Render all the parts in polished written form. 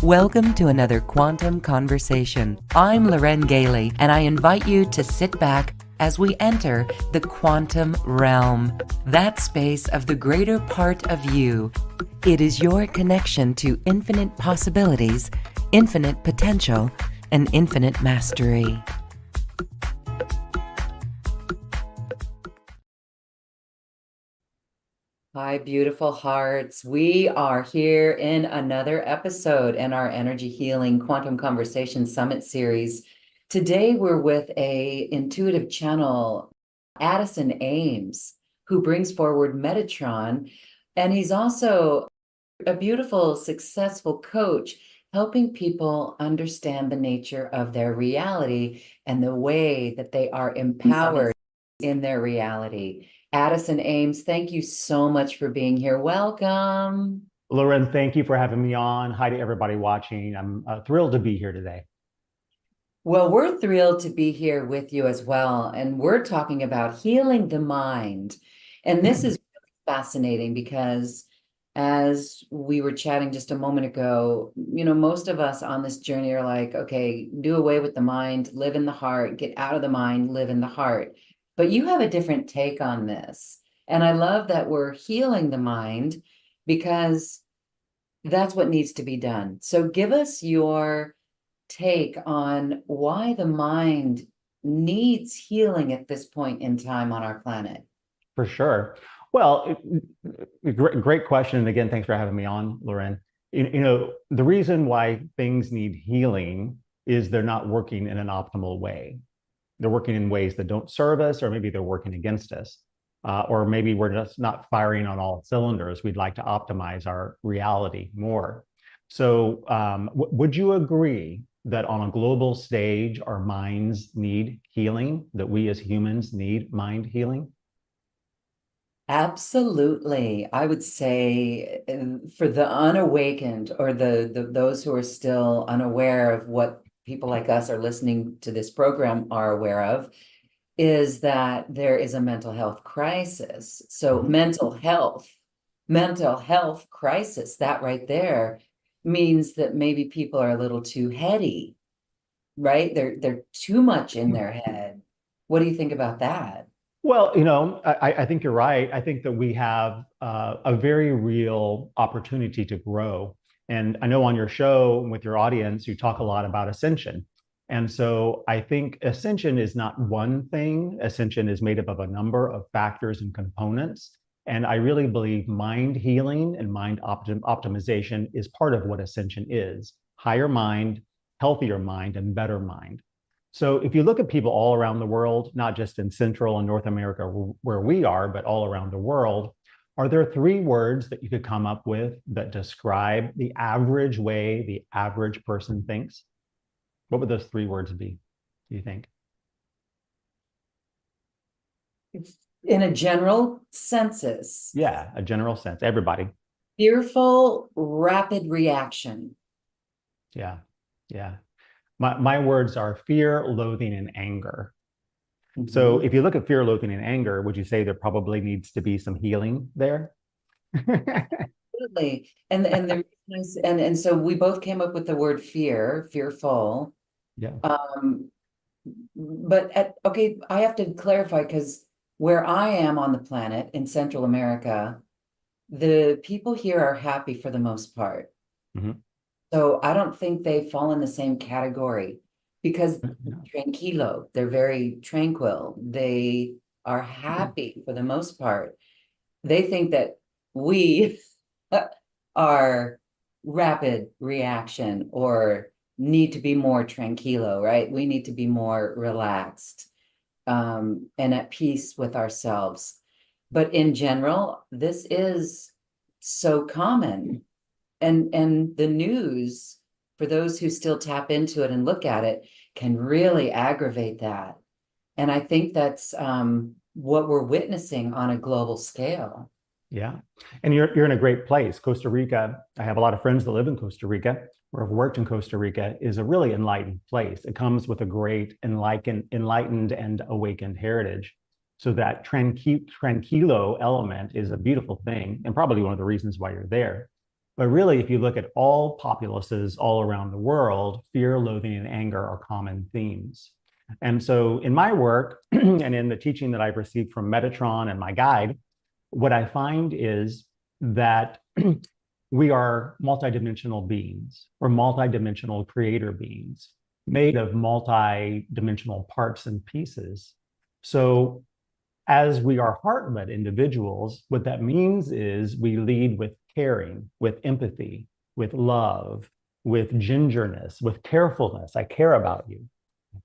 Welcome to another Quantum Conversation. I'm Loren Gailey, and I invite you to sit back as we enter the quantum realm, that space of the greater part of you. It is your connection to infinite possibilities, infinite potential, and infinite mastery. Hi, beautiful hearts. We are here in another episode in our Energy Healing Quantum Conversation Summit series. Today, we're with a intuitive channel, Addison Ames, who brings forward Metatron. And he's also a beautiful, successful coach, helping people understand the nature of their reality and the way that they are empowered in their reality. Addison Ames, thank you so much for being here. Welcome. Lauren, thank you for having me on. Hi to everybody watching. I'm thrilled to be here today. Well, we're thrilled to be here with you as well. And we're talking about healing the mind. And this is really fascinating because as we were chatting just a moment ago, most of us on this journey are like, okay, do away with the mind, live in the heart, get out of the mind, live in the heart. But you have a different take on this. And I love that we're healing the mind because that's what needs to be done. So give us your take on why the mind needs healing at this point in time on our planet. For sure. Well, great question. And again, thanks for having me on, Lauren. The reason why things need healing is they're not working in an optimal way. They're working in ways that don't serve us, or maybe they're working against us. Or maybe we're just not firing on all cylinders. We'd like to optimize our reality more. So would you agree that on a global stage, our minds need healing, that we as humans need mind healing? Absolutely. I would say for the unawakened or those who are still unaware of what people like us are listening to this program are aware of, is that there is a mental health crisis. So mental health crisis, that right there means that maybe people are a little too heady, right? They're too much in their head. What do you think about that? Well, I think you're right. I think that we have a very real opportunity to grow. And I know on your show with your audience, you talk a lot about ascension. And so I think ascension is not one thing. Ascension is made up of a number of factors and components. And I really believe mind healing and mind optimization is part of what ascension is: higher mind, healthier mind, and better mind. So if you look at people all around the world, not just in Central and North America where we are, but all around the world, are there three words that you could come up with that describe the average way the average person thinks? What would those three words be, do you think? In a general census, Yeah, a general sense, everybody. fearful, rapid reaction. Yeah, yeah. My words are fear, loathing, and anger. So if you look at fear, loathing, and anger, would you say there probably needs to be some healing there? Absolutely. And so we both came up with the word fear, fearful. Yeah. Um, okay, I have to clarify because where I am on the planet in Central America, the people here are happy for the most part. Mhm. So I don't think they fall in the same category because tranquilo, they're very tranquil. They are happy for the most part. They think that we are rapid reaction or need to be more tranquilo, right? We need to be more relaxed and at peace with ourselves. But in general, this is so common. And the news, for those who still tap into it and look at it, can really aggravate that. And I think that's what we're witnessing on a global scale. Yeah. And you're in a great place. Costa Rica, I have a lot of friends that live in Costa Rica or have worked in Costa Rica, is a really enlightened place. It comes with a great enlightened and awakened heritage. So that tranquilo element is a beautiful thing and probably one of the reasons why you're there. But really, if you look at all populaces all around the world, fear, loathing, and anger are common themes. And so in my work and in the teaching that I've received from Metatron and my guide, what I find is that we are multidimensional beings or multidimensional creator beings made of multidimensional parts and pieces. So as we are heart-led individuals, what that means is we lead with caring, with empathy, with love, with gingerness, with carefulness. I care about you.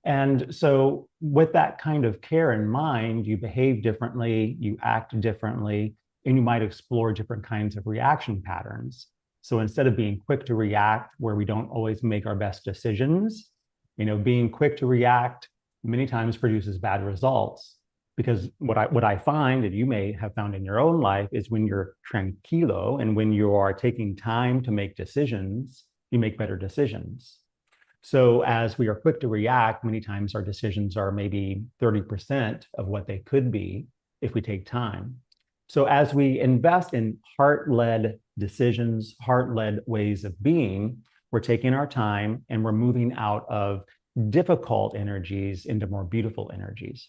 And so with that kind of care in mind, you behave differently, you act differently, and you might explore different kinds of reaction patterns. So instead of being quick to react where we don't always make our best decisions, being quick to react many times produces bad results. Because what I find, and you may have found in your own life, is when you're tranquilo and when you are taking time to make decisions, you make better decisions. So as we are quick to react, many times our decisions are maybe 30% of what they could be if we take time. So as we invest in heart-led decisions, heart-led ways of being, we're taking our time and we're moving out of difficult energies into more beautiful energies.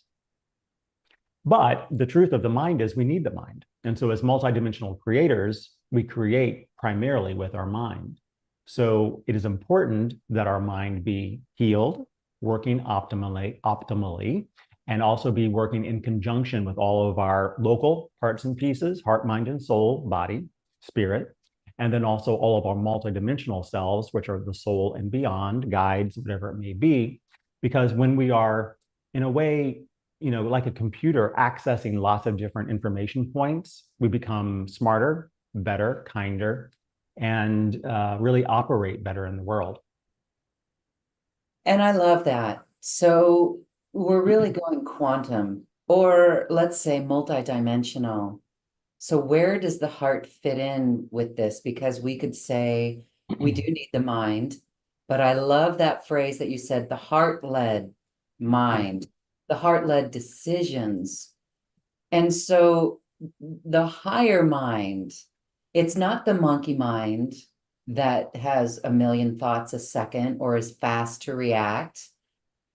But the truth of the mind is we need the mind. And so as multidimensional creators, we create primarily with our mind. So it is important that our mind be healed, working optimally, and also be working in conjunction with all of our local parts and pieces, heart, mind, and soul, body, spirit, and then also all of our multidimensional selves, which are the soul and beyond, guides, whatever it may be. Because when we are, in a way, like a computer accessing lots of different information points, we become smarter, better, kinder, and really operate better in the world. And I love that. So we're really going quantum, or let's say multidimensional. So where does the heart fit in with this? Because we could say we do need the mind, but I love that phrase that you said, the heart-led mind, the heart-led decisions. And so the higher mind, it's not the monkey mind that has a million thoughts a second or is fast to react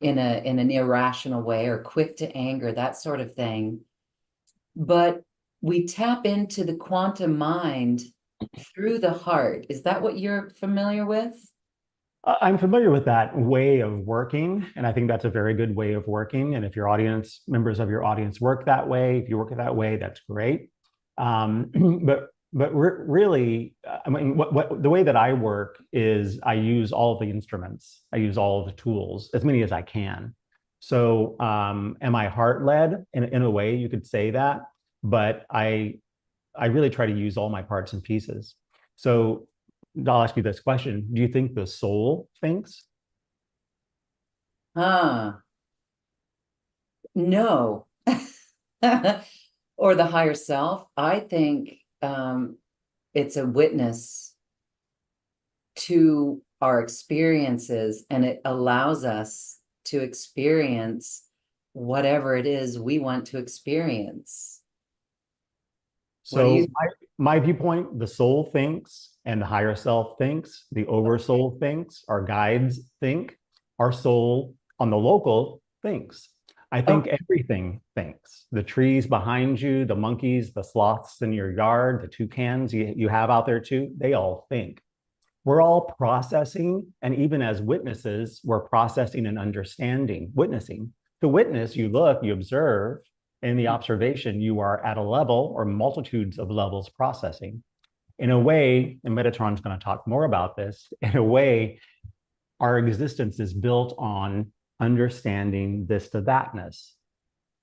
in an irrational way or quick to anger, that sort of thing. But we tap into the quantum mind through the heart. Is that what you're familiar with? I'm familiar with that way of working, and I think that's a very good way of working. And if your audience, members of your audience work that way, if you work that way, that's great. But really, I mean, the way that I work is I use all of the instruments. I use all of the tools, as many as I can. So am I heart-led? In a way, you could say that, but I really try to use all my parts and pieces. So I'll ask you this question. Do you think the soul thinks? No. Or the higher self. I think it's a witness to our experiences, and it allows us to experience whatever it is we want to experience. So my viewpoint, the soul thinks and the higher self thinks, the oversoul thinks, our guides think, our soul on the local thinks. I think everything thinks. The trees behind you, the monkeys, the sloths in your yard, the toucans you have out there too, they all think. We're all processing, and even as witnesses, we're processing and understanding, witnessing. To witness, you look, you observe. In the observation, you are at a level or multitudes of levels processing. In a way, and Metatron's going to talk more about this, in a way, our existence is built on understanding this to thatness,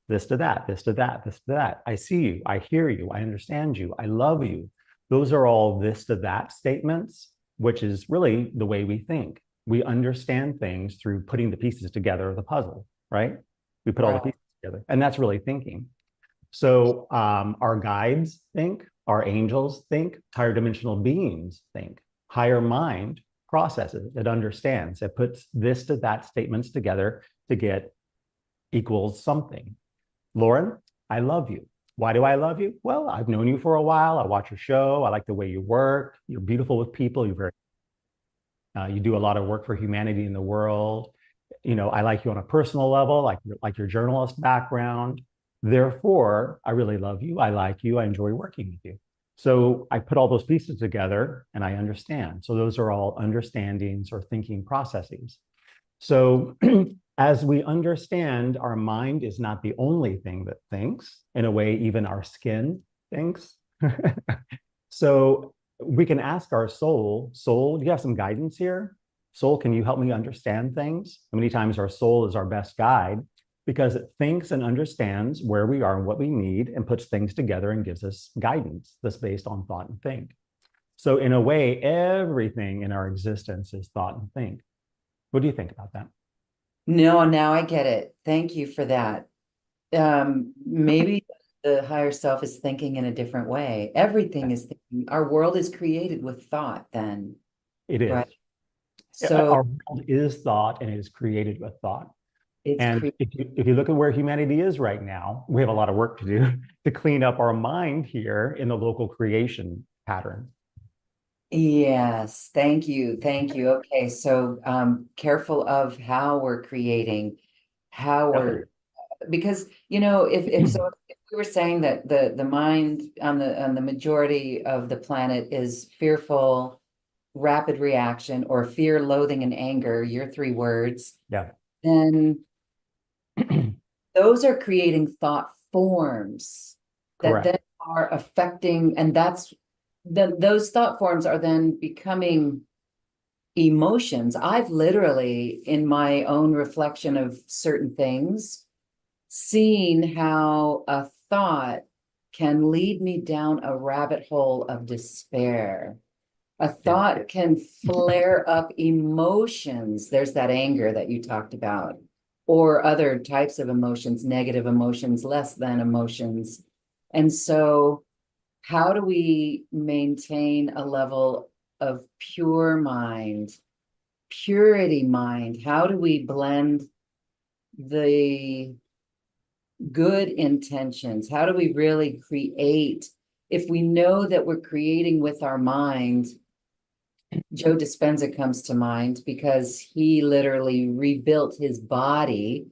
this to that, this to that, this to that. I see you, I hear you, I understand you, I love you. Those are all this to that statements, which is really the way we think. We understand things through putting the pieces together of the puzzle, right? We put all the pieces together, and that's really thinking. So our guides think, our angels think, higher dimensional beings think, higher mind processes, it understands, it puts this to that statements together to get equals something. Lauren, I love you. Why do I love you? Well, I've known you for a while. I watch your show. I like the way you work. You're beautiful with people. You do a lot of work for humanity in the world. I like you on a personal level, like your journalist background. Therefore, I really love you. I like you. I enjoy working with you. So I put all those pieces together and I understand. So those are all understandings or thinking processes. So as we understand, our mind is not the only thing that thinks. In a way, even our skin thinks. So we can ask our soul, do you have some guidance here? Soul, can you help me understand things? Many times our soul is our best guide because it thinks and understands where we are and what we need and puts things together and gives us guidance that's based on thought and think. So in a way, everything in our existence is thought and think. What do you think about that? No, now I get it. Thank you for that. Maybe the higher self is thinking in a different way. Everything is thinking. Our world is created with thought then, It is. right? So Our world is thought and it is created with thought. it's And if you look at where humanity is right now, we have a lot of work to do to clean up our mind here in the local creation pattern. yes, thank you. Thank you. Okay, so careful of how we're creating, how we're Definitely. because if we were saying that the mind on the majority of the planet is fearful, rapid reaction, or fear, loathing, and anger, your three words, Yeah. then those are creating thought forms that Correct. then are affecting, and those thought forms are then becoming emotions. I've literally, in my own reflection of certain things, seen how a thought can lead me down a rabbit hole of despair. A Yeah. thought can flare up emotions. There's that anger that you talked about, or other types of emotions, negative emotions, less than emotions. And so, how do we maintain a level of pure mind, purity mind? How do we blend the good intentions? How do we really create? If we know that we're creating with our mind, Joe Dispenza comes to mind because he literally rebuilt his body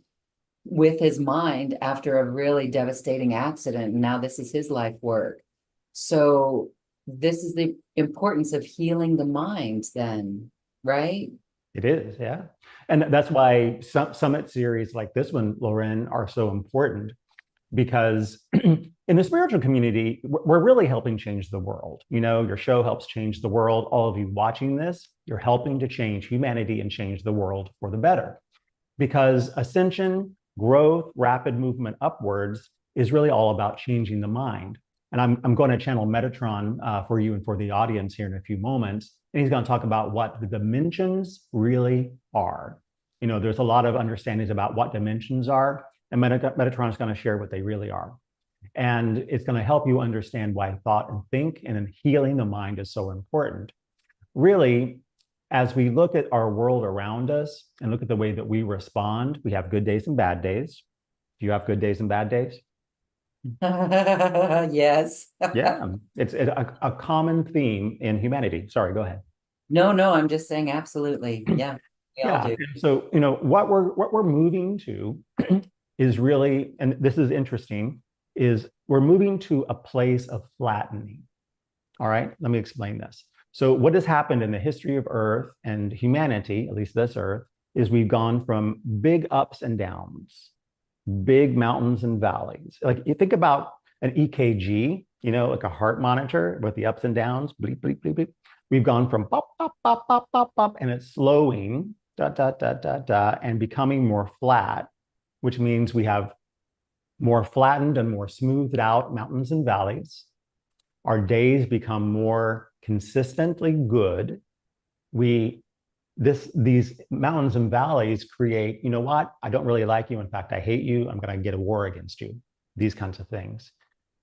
with his mind after a really devastating accident. And now this is his life work. So this is the importance of healing the mind then, right? It is, yeah. And that's why summit series like this one, Lauren, are so important because in the spiritual community, we're really helping change the world. Your show helps change the world. All of you watching this, you're helping to change humanity and change the world for the better. Because ascension, growth, rapid movement upwards is really all about changing the mind. And I'm going to channel Metatron for you and for the audience here in a few moments. And he's going to talk about what the dimensions really are. There's a lot of understandings about what dimensions are, and Metatron is going to share what they really are. And it's going to help you understand why thought and think and healing the mind is so important. Really, as we look at our world around us and look at the way that we respond, we have good days and bad days. Do you have good days and bad days? Yes. Yeah, it's a common theme in humanity. Sorry, go ahead. No, I'm just saying absolutely. Yeah, we all Yeah, do. and so what we're moving to is really, and this is interesting, is we're moving to a place of flattening. All right, let me explain this. So, what has happened in the history of Earth and humanity, at least this Earth, is we've gone from big ups and downs, big mountains and valleys. Like you think about an EKG, like a heart monitor with the ups and downs, bleep, bleep, bleep, bleep. We've gone from pop, pop, pop, pop, pop, pop, and it's slowing, da, da, da, da, da, and becoming more flat, which means we have more flattened and more smoothed out mountains and valleys. Our days become more consistently good. We these mountains and valleys create, you know what? I don't really like you. In fact, I hate you. I'm going to get a war against you. These kinds of things.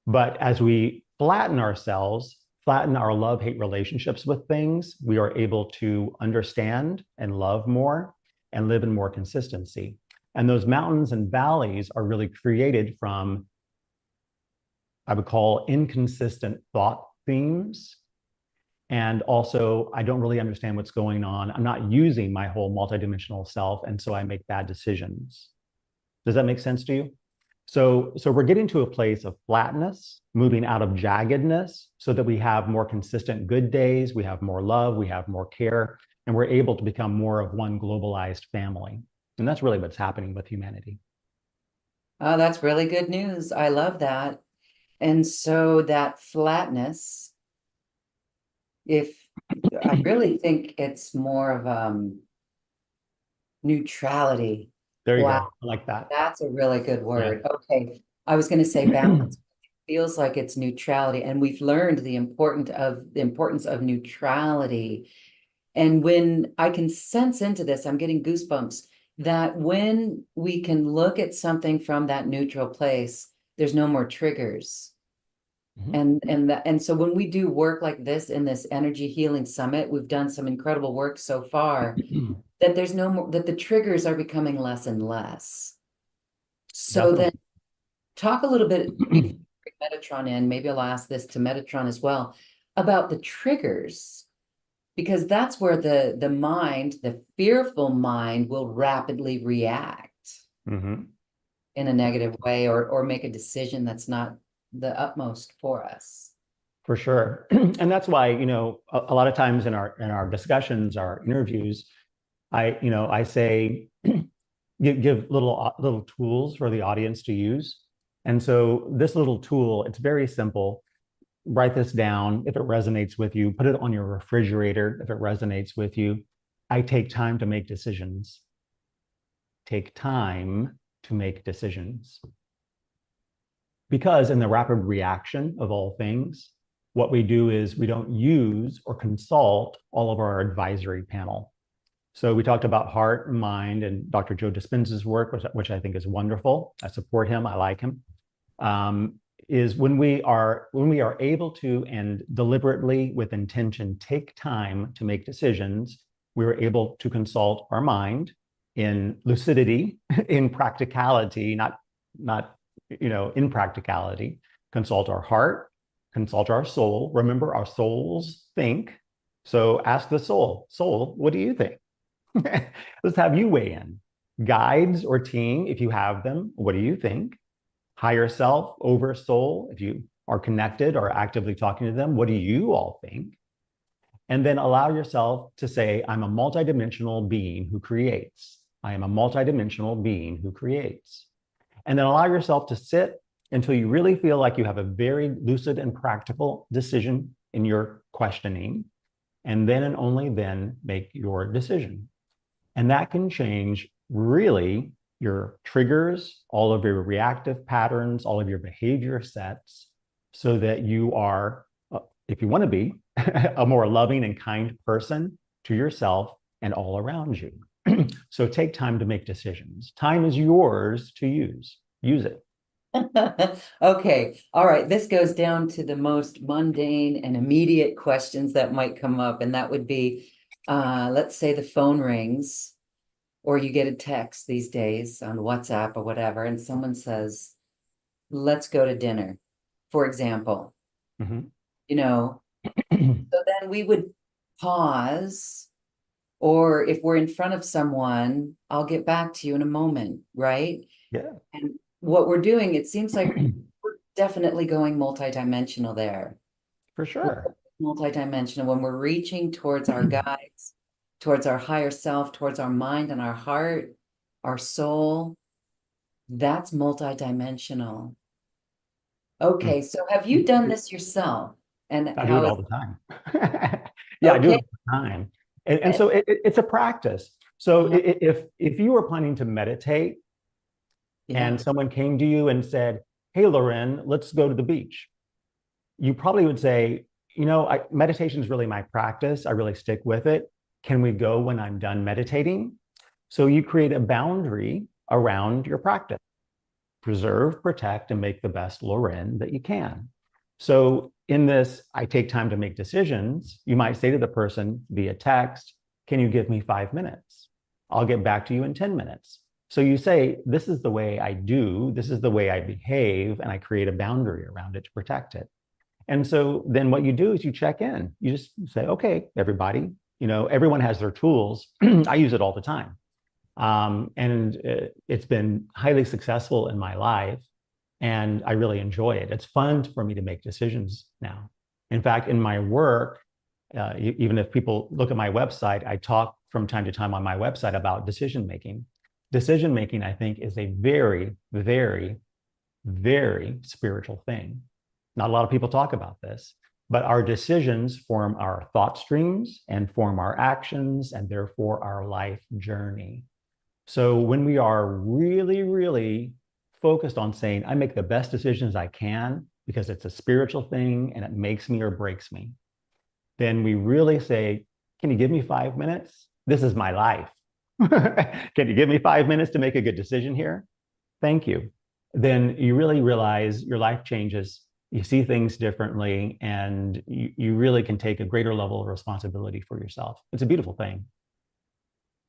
But as we flatten ourselves, flatten our love-hate relationships with things, we are able to understand and love more and live in more consistency. And those mountains and valleys are really created from I would call inconsistent thought themes. And also, I don't really understand what's going on. I'm not using my whole multidimensional self. And so I make bad decisions. Does that make sense to you? So we're getting to a place of flatness, moving out of jaggedness so that we have more consistent good days, we have more love, we have more care, and we're able to become more of one globalized family. And that's really what's happening with humanity. Oh, that's really good news. I love that. And so that flatness, if I really think it's more of neutrality. There you Wow, go. I like that. that's a really good Yeah. word. Okay. I was going to say balance. Feels like it's neutrality, and we've learned the importance of neutrality. And when I can sense into this, I'm getting goosebumps that when we can look at something from that neutral place, there's no more triggers. Mhm. And so when we do work like this in this energy healing summit, we've done some incredible work so far, that there's no more, that the triggers are becoming less and less. So then Definitely. talk a little bit before we bring Metatron in, maybe I'll ask this to Metatron as well, about the triggers, because that's where the mind, the fearful mind, will rapidly react Mhm. in a negative way, or make a decision that's not the utmost for us. For sure. And that's why, a lot of times in our discussions, our interviews, I say give little tools for the audience to use. And so this little tool, it's very simple. Write this down if it resonates with you. Put it on your refrigerator if it resonates with you. I take time to make decisions. Take time to make decisions. Because in the rapid reaction of all things, what we do is we don't use or consult all of our advisory panel. So we talked about heart and mind and Dr. Joe Dispenza's work, which I think is wonderful. I support him. I like him. Is when we are able to and deliberately with intention take time to make decisions, we are able to consult our mind in lucidity, in practicality, not in practicality, consult our heart, consult our soul. Remember, our souls think. So ask the soul, what do you think? Let's have you weigh in. Guides or team, if you have them, what do you think? Higher self over soul, if you are connected or actively talking to them, what do you all think? And then allow yourself to say, I'm a multidimensional being who creates. I am a multidimensional being who creates. And then allow yourself to sit until you really feel like you have a very lucid and practical decision in your questioning. And then and only then make your decision. And that can change really your triggers, all of your reactive patterns, all of your behavior sets, so that you are, if you want to be, a more loving and kind person to yourself and all around you. So take time to make decisions. Time is yours to use. Use it. Okay, all right. This goes down to the most mundane and immediate questions that might come up, and that would be, let's say the phone rings, or you get a text these days on WhatsApp or whatever, and someone says, let's go to dinner, for example. Mhm. You know, so then we would pause, or if we're in front of someone, I'll get back to you in a moment, right? Yeah. And what we're doing, it seems like we're definitely going multidimensional there. For sure. Multidimensional when we're reaching towards our guides, towards our higher self, towards our mind and our heart, our soul. That's multidimensional. Okay, so have you done this yourself? And I do it how is all the time. Yeah, I do it okay? all the time. And so it's a practice. So Uh-huh. if you were planning to meditate Yeah. and someone came to you and said, "Hey, Loren, let's go to the beach," you probably would say, meditation is really my practice. I really stick with it. Can we go when I'm done meditating? So you create a boundary around your practice. Preserve, protect, and make the best Loren that you can. So in this, I take time to make decisions. You might say to the person via text, can you give me 5 minutes? I'll get back to you in 10 minutes. So you say, this is the way I do, this is the way I behave, and I create a boundary around it to protect it. And so then what you do is you check in. You just say, okay, everybody, everyone has their tools. I use it all the time. And it's been highly successful in my life. And I really enjoy it. It's fun for me to make decisions now. In fact, in my work, even if people look at my website, I talk from time to time on my website about decision making. Decision making, I think, is a very, very, very spiritual thing. Not a lot of people talk about this, but our decisions form our thought streams and form our actions and therefore our life journey. So when we are really, really focused on saying, I make the best decisions I can because it's a spiritual thing and it makes me or breaks me, then we really say, can you give me 5 minutes? This is my life. Can you give me 5 minutes to make a good decision here? Thank you. Then you really realize your life changes. You see things differently, and you really can take a greater level of responsibility for yourself. It's a beautiful thing.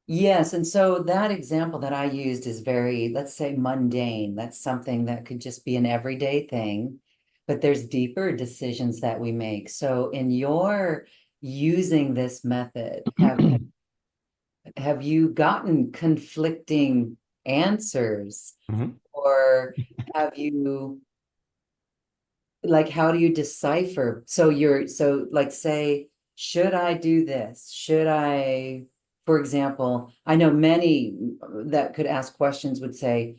Yes, and so that example that I used is very, let's say, mundane. That's something that could just be an everyday thing, but there's deeper decisions that we make. So in your using this method, have you gotten conflicting answers, Mhm. or have you, like, how do you decipher? So like, say, should I do this? Should I, for example, I know many that could ask questions would say,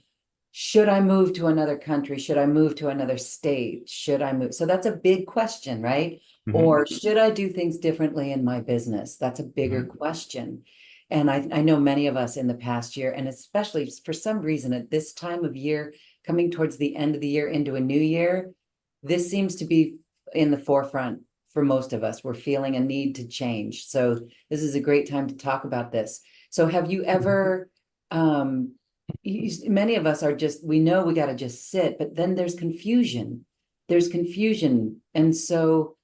should I move to another country? Should I move to another state? Should I move? So that's a big question, right? Mhm. Or should I do things differently in my business? That's a bigger Mhm. question. And I know many of us in the past year, and especially for some reason at this time of year, coming towards the end of the year into a new year, this seems to be in the forefront for most of us. We're feeling a need to change. So this is a great time to talk about this. So have you ever, many of us are just, we know we got to just sit, but then there's confusion. There's confusion. And so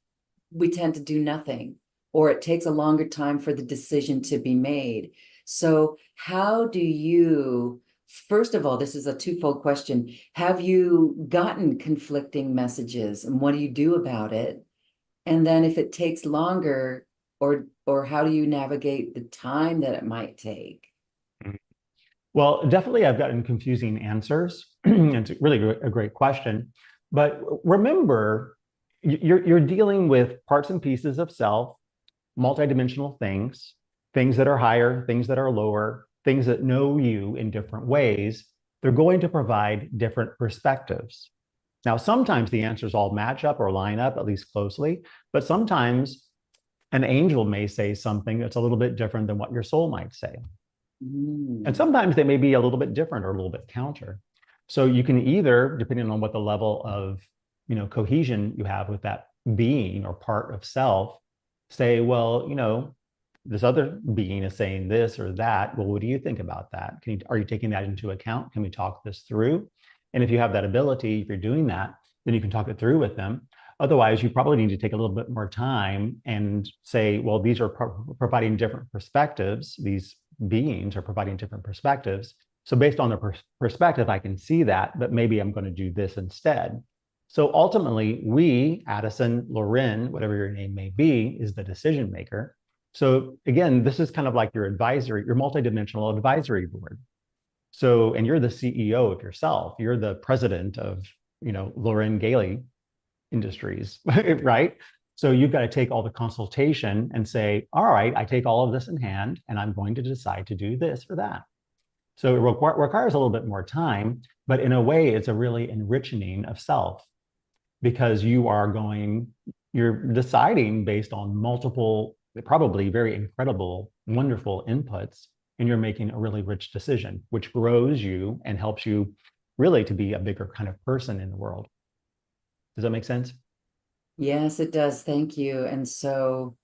we tend to do nothing, or it takes a longer time for the decision to be made. So how do you, first of all, this is a twofold question. Have you gotten conflicting messages, and what do you do about it? And then if it takes longer, or how do you navigate the time that it might take? Well, definitely, I've gotten confusing answers. It's really a great question. But remember, you're dealing with parts and pieces of self, multidimensional things, things that are higher, things that are lower, things that know you in different ways. They're going to provide different perspectives. Now, sometimes the answers all match up or line up, at least closely, but sometimes an angel may say something that's a little bit different than what your soul might say. And Mm. sometimes they may be a little bit different or a little bit counter. So you can either, depending on what the level of cohesion you have with that being or part of self, say, well, this other being is saying this or that. Well, what do you think about that? Are you taking that into account? Can we talk this through? And if you have that ability, if you're doing that, then you can talk it through with them. Otherwise, you probably need to take a little bit more time and say, well, these are providing different perspectives. These beings are providing different perspectives. So based on the perspective, I can see that, but maybe I'm going to do this instead. So ultimately, we, Addison, Loren, whatever your name may be, is the decision maker. So again, this is kind of like your advisory, your multidimensional advisory board. So, and you're the CEO of yourself. You're the president of, Loren Gailey Industries, right? So you've got to take all the consultation and say, all right, I take all of this in hand and I'm going to decide to do this or that. So it requires a little bit more time, but in a way, it's a really enriching of self because you're deciding based on multiple, probably very incredible, wonderful inputs, and you're making a really rich decision, which grows you and helps you really to be a bigger kind of person in the world. Does that make sense? Yes, it does. Thank you. And so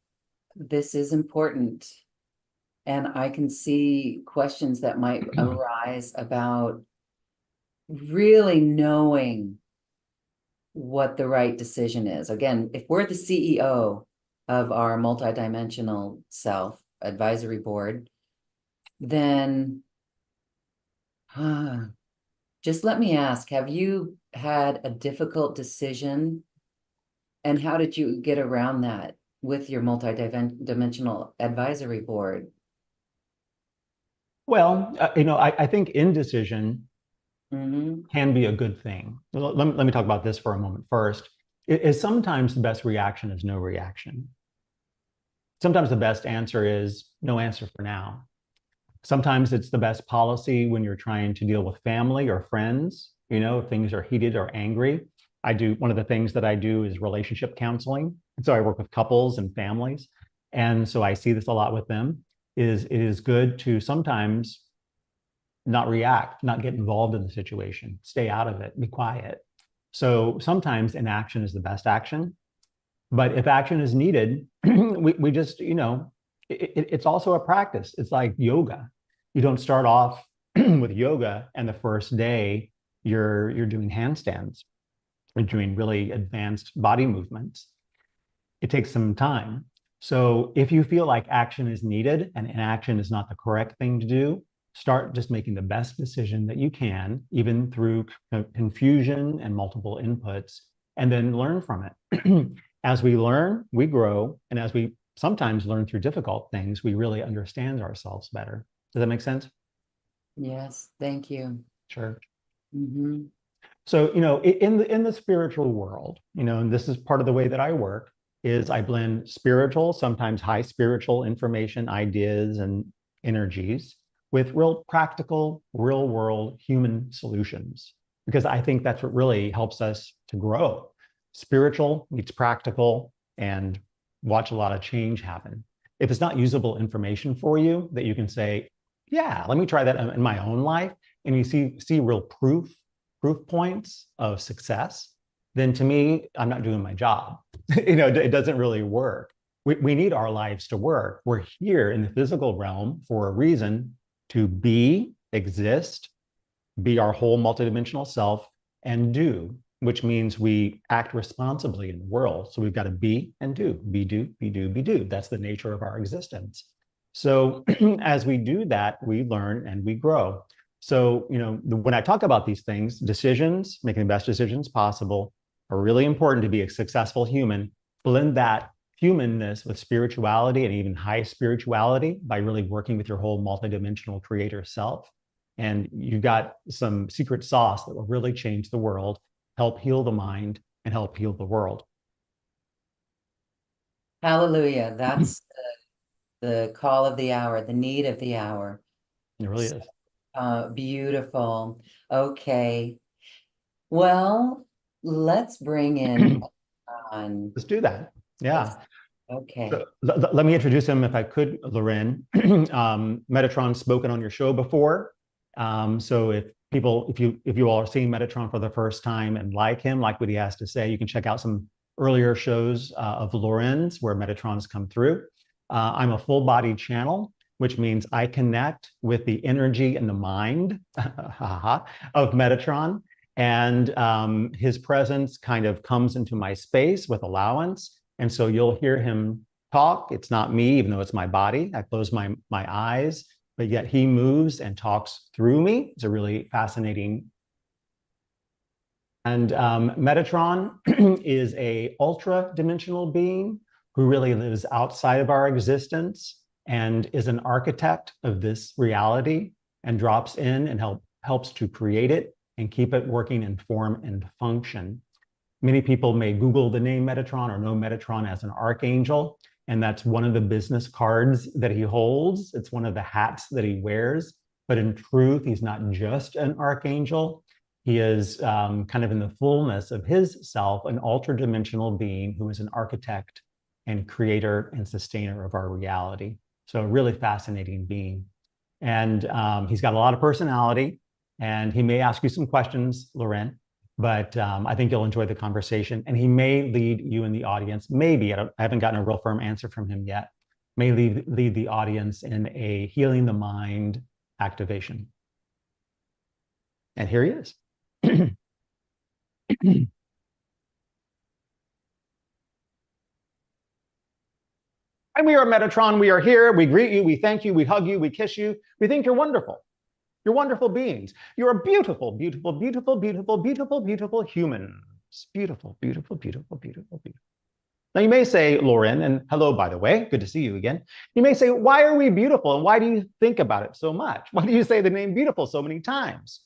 this is important. And I can see questions that might arise about really knowing what the right decision is. Again, if we're the CEO of our multidimensional self advisory board, then Just let me ask, have you had a difficult decision and how did you get around that with your multi-dimensional advisory board? Well, I think indecision Hmm. can be a good thing. Let me talk about this for a moment first. Is sometimes the best reaction is no reaction. Sometimes the best answer is no answer for now. Sometimes it's the best policy when you're trying to deal with family or friends, if things are heated or angry. One of the things that I do is relationship counseling. And so I work with couples and families. And so I see this a lot with them, is it is good to sometimes not react, not get involved in the situation, stay out of it, be quiet. So sometimes inaction is the best action. But if action is needed, we just, it's also a practice. It's like yoga. You don't start off with yoga and the first day you're doing handstands, you're doing really advanced body movements. It takes some time. So if you feel like action is needed and inaction is not the correct thing to do, start just making the best decision that you can, even through confusion and multiple inputs, and then learn from it. As we learn, we grow. And as we sometimes learn through difficult things, we really understand ourselves better. Does that make sense? Yes, thank you. Sure. Hmm. So, in the spiritual world, and this is part of the way that I work, is I blend spiritual, sometimes high spiritual information, ideas, and energies with real practical, real world human solutions. Because I think that's what really helps us to grow. Spiritual meets practical and watch a lot of change happen. If it's not usable information for you that you can say, yeah, let me try that in my own life, and you see real proof points of success, then to me, I'm not doing my job. It doesn't really work. We need our lives to work. We're here in the physical realm for a reason to be, exist, be our whole multidimensional self, and do, which means we act responsibly in the world. So we've got to be and do, be, do, be, do, be, do. That's the nature of our existence. So as we do that, we learn and we grow. So, when I talk about these things, decisions, making the best decisions possible, are really important to be a successful human. Blend that humanness with spirituality and even high spirituality by really working with your whole multidimensional creator self. And you've got some secret sauce that will really change the world, help heal the mind, and help heal the world. Hallelujah. That's the call of the hour, the need of the hour. It really is. Beautiful. Okay. Well, let's bring in on. Let's do that. Let's, Yeah. okay. So let me introduce him if I could, Loren. Metatron's spoken on your show before. So if you all are seeing Metatron for the first time and like him, like what he has to say, you can check out some earlier shows of Loren's where Metatron's come through. I'm a full body channel, which means I connect with the energy and the mind of Metatron. And his presence kind of comes into my space with allowance. And so you'll hear him talk. It's not me, even though it's my body. I close my eyes, but yet he moves and talks through me. It's a really fascinating. And Metatron is a ultra dimensional being who really lives outside of our existence and is an architect of this reality and drops in and helps to create it and keep it working in form and function. Many people may Google the name Metatron or know Metatron as an archangel, and that's one of the business cards that he holds. It's one of the hats that he wears. But in truth, he's not just an archangel. He is kind of in the fullness of his self, an ultra-dimensional being who is an architect and creator and sustainer of our reality. So a really fascinating being. And he's got a lot of personality, and he may ask you some questions, Loren, but I think you'll enjoy the conversation. And he may lead you in the audience, maybe, I haven't gotten a real firm answer from him yet, may lead the audience in a healing the mind activation. And here he is. And we are Metatron. We are here. We greet you. We thank you. We hug you. We kiss you. We think you're wonderful. You're wonderful beings. You're beautiful, beautiful, beautiful, beautiful, beautiful, beautiful humans. Beautiful, beautiful, beautiful, beautiful, beautiful. Now you may say, Lauren, and hello, by the way, good to see you again. You may say, why are we beautiful? And why do you think about it so much? Why do you say the name beautiful so many times?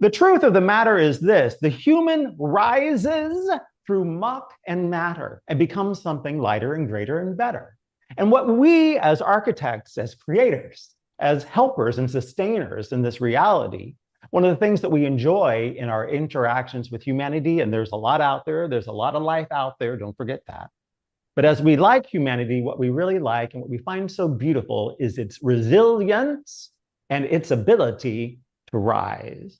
The truth of the matter is this: the human rises through muck and matter and becomes something lighter and greater and better. And what we as architects, as creators, as helpers and sustainers in this reality, one of the things that we enjoy in our interactions with humanity, and there's a lot out there, there's a lot of life out there, don't forget that. But as we like humanity, what we really like and what we find so beautiful is its resilience and its ability to rise.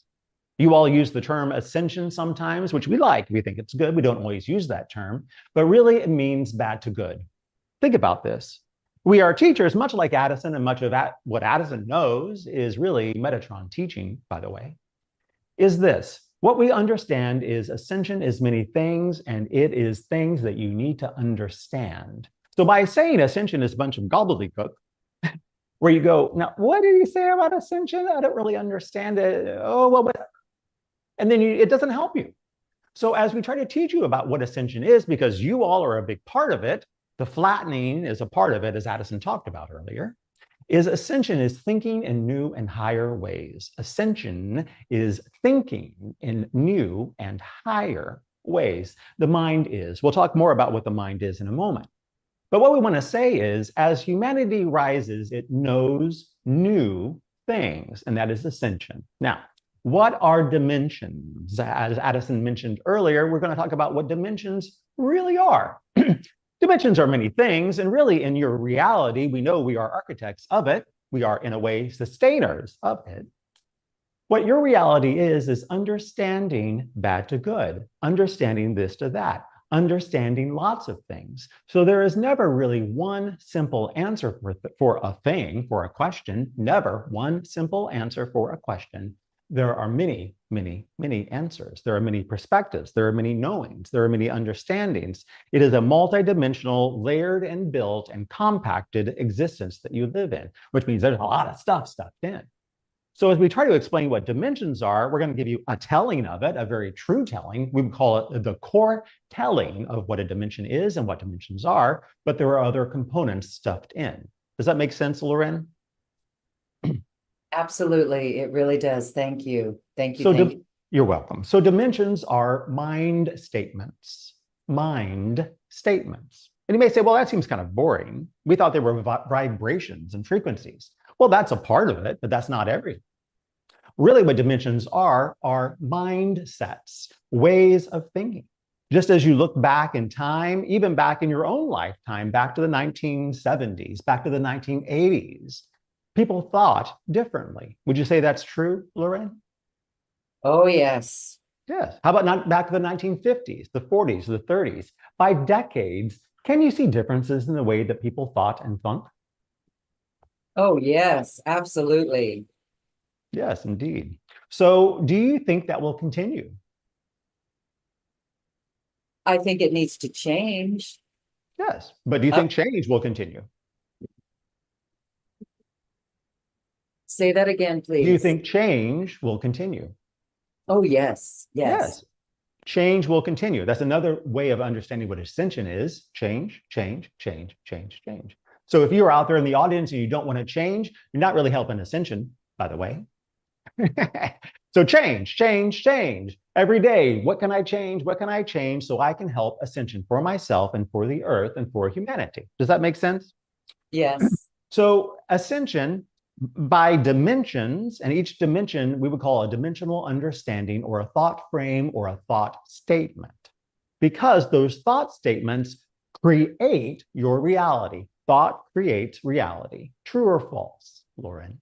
You all use the term ascension sometimes, which we like. We think it's good. We don't always use that term, but really it means bad to good. Think about this. We are teachers, much like Addison, and much of what Addison knows is really Metatron teaching, by the way, is this. What we understand is ascension is many things, and it is things that you need to understand. So by saying ascension is a bunch of gobbledygook, where you go, now, what did he say about ascension? I don't really understand it. Oh, well, what? And then it doesn't help you. So as we try to teach you about what ascension is, because you all are a big part of it, the flattening is a part of it, as Addison talked about earlier, is ascension is thinking in new and higher ways. Ascension is thinking in new and higher ways. The mind is. We'll talk more about what the mind is in a moment. But what we want to say is, as humanity rises, it knows new things, and that is ascension. Now, what are dimensions? As Addison mentioned earlier, we're going to talk about what dimensions really are. Dimensions are many things, and really in your reality, we know we are architects of it. We are, in a way, sustainers of it. What your reality is understanding bad to good, understanding this to that, understanding lots of things. So there is never really one simple answer for a thing, for a question, never one simple answer for a question. There are many, many, many answers. There are many perspectives. There are many knowings. There are many understandings. It is a multidimensional, layered and built and compacted existence that you live in, which means there's a lot of stuff stuffed in. So as we try to explain what dimensions are, we're going to give you a telling of it, a very true telling. We would call it the core telling of what a dimension is and what dimensions are, but there are other components stuffed in. Does that make sense, Lauren? Absolutely. It really does. Thank you. Thank you. So thank you. You're welcome. So dimensions are mind statements. Mind statements. And you may say, well, that seems kind of boring. We thought they were vibrations and frequencies. Well, that's a part of it, but that's not everything. Really, what dimensions are mindsets, ways of thinking. Just as you look back in time, even back in your own lifetime, back to the 1970s, back to the 1980s, people thought differently. Would you say that's true, Lorraine? Oh, yes. Yes. How about not back to the 1950s, the 40s, the 30s? By decades, can you see differences in the way that people thought and thunk? Oh, yes, absolutely. Yes, indeed. So do you think that will continue? I think it needs to change. Yes. But do you think change will continue? Say that again, please. Do you think change will continue? Oh, yes. Yes. Yes. Change will continue. That's another way of understanding what ascension is. Change, change, change, change, change. So if you're out there in the audience and you don't want to change, you're not really helping ascension, by the way. So change, change, change. Every day, what can I change? What can I change so I can help ascension for myself and for the earth and for humanity? Does that make sense? Yes. So ascension by dimensions, and each dimension we would call a dimensional understanding or a thought frame or a thought statement, because those thought statements create your reality. Thought creates reality. True or false, Lauren?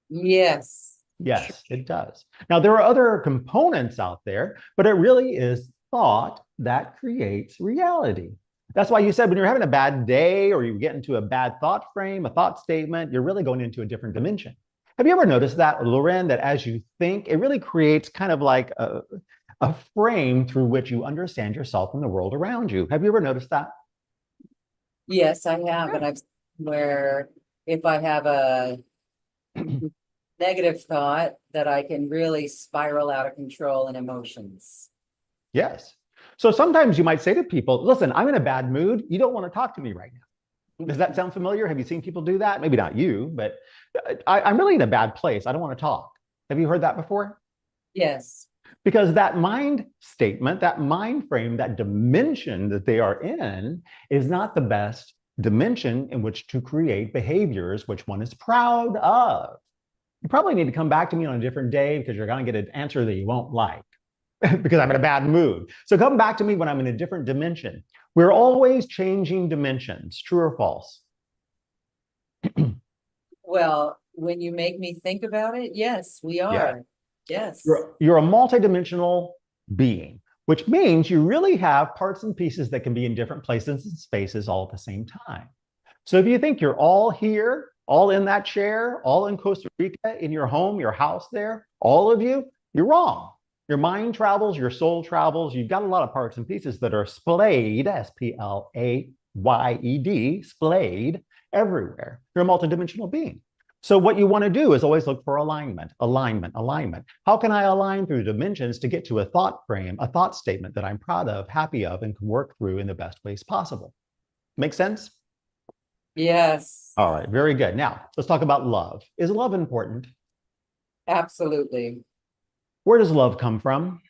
Yes. Yes, it does. Now, there are other components out there, but it really is thought that creates reality. That's why you said when you're having a bad day or you get into a bad thought frame, a thought statement, you're really going into a different dimension. Have you ever noticed that, Lauren, that as you think, it really creates kind of like a frame through which you understand yourself and the world around you? Have you ever noticed that? Yes, I have. And I've seen where if I have a negative thought that I can really spiral out of control in emotions. Yes. So sometimes you might say to people, listen, I'm in a bad mood. You don't want to talk to me right now. Does that sound familiar? Have you seen people do that? Maybe not you, but I'm really in a bad place. I don't want to talk. Have you heard that before? Yes. Because that mind statement, that mind frame, that dimension that they are in is not the best dimension in which to create behaviors which one is proud of. You probably need to come back to me on a different day because you're going to get an answer that you won't like because I'm in a bad mood. So come back to me when I'm in a different dimension. We're always changing dimensions, true or false? Well, when you make me think about it, yes, we Yeah. are. Yes. You're a multidimensional being, which means you really have parts and pieces that can be in different places and spaces all at the same time. So if you think you're all here, all in that chair, all in Costa Rica, in your home, your house there, all of you, you're wrong. Your mind travels, your soul travels. You've got a lot of parts and pieces that are splayed, S-P-L-A-Y-E-D, splayed everywhere. You're a multidimensional being. So what you want to do is always look for alignment, alignment, alignment. How can I align through dimensions to get to a thought frame, a thought statement that I'm proud of, happy of, and can work through in the best ways possible? Make sense? Yes. All right, very good. Now, let's talk about love. Is love important? Absolutely. Where does love come from?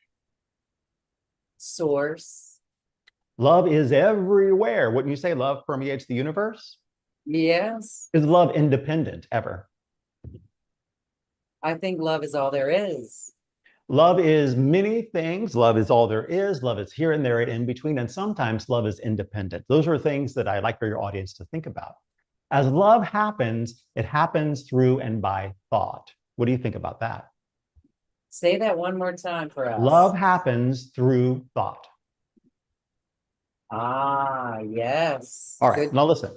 Source. Love is everywhere. Wouldn't you say love permeates the universe? Yes. Is love independent ever? I think love is all there is. Love is many things. Love is all there is. Love is here and there and in between. And sometimes love is independent. Those are things that I like for your audience to think about. As love happens, it happens through and by thought. What do you think about that? Say that one more time for us. Love happens through thought. Ah, yes. All right, Good. now listen.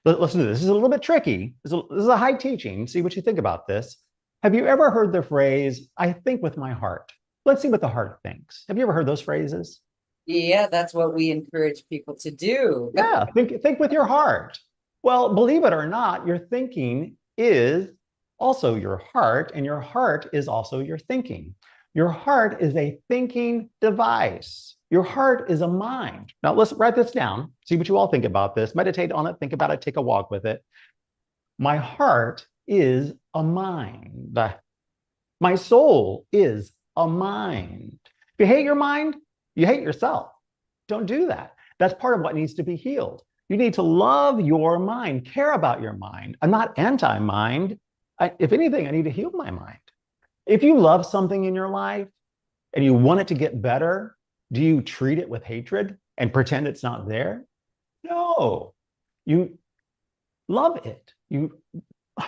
Listen to this. This is a little bit tricky. This is a high teaching. See what you think about this. Have you ever heard the phrase, I think with my heart? Let's see what the heart thinks. Have you ever heard those phrases? Yeah, that's what we encourage people to do. Yeah, think with your heart. Well, believe it or not, your thinking is also your heart, and your heart is also your thinking. Your heart is a thinking device. Your heart is a mind. Now, let's write this down. See what you all think about this. Meditate on it, think about it, take a walk with it. My heart is a mind. My soul is a mind. If you hate your mind, you hate yourself. Don't do that. That's part of what needs to be healed. You need to love your mind, care about your mind. I'm not anti-mind. If anything, I need to heal my mind. If you love something in your life and you want it to get better, do you treat it with hatred and pretend it's not there? No. You love it. You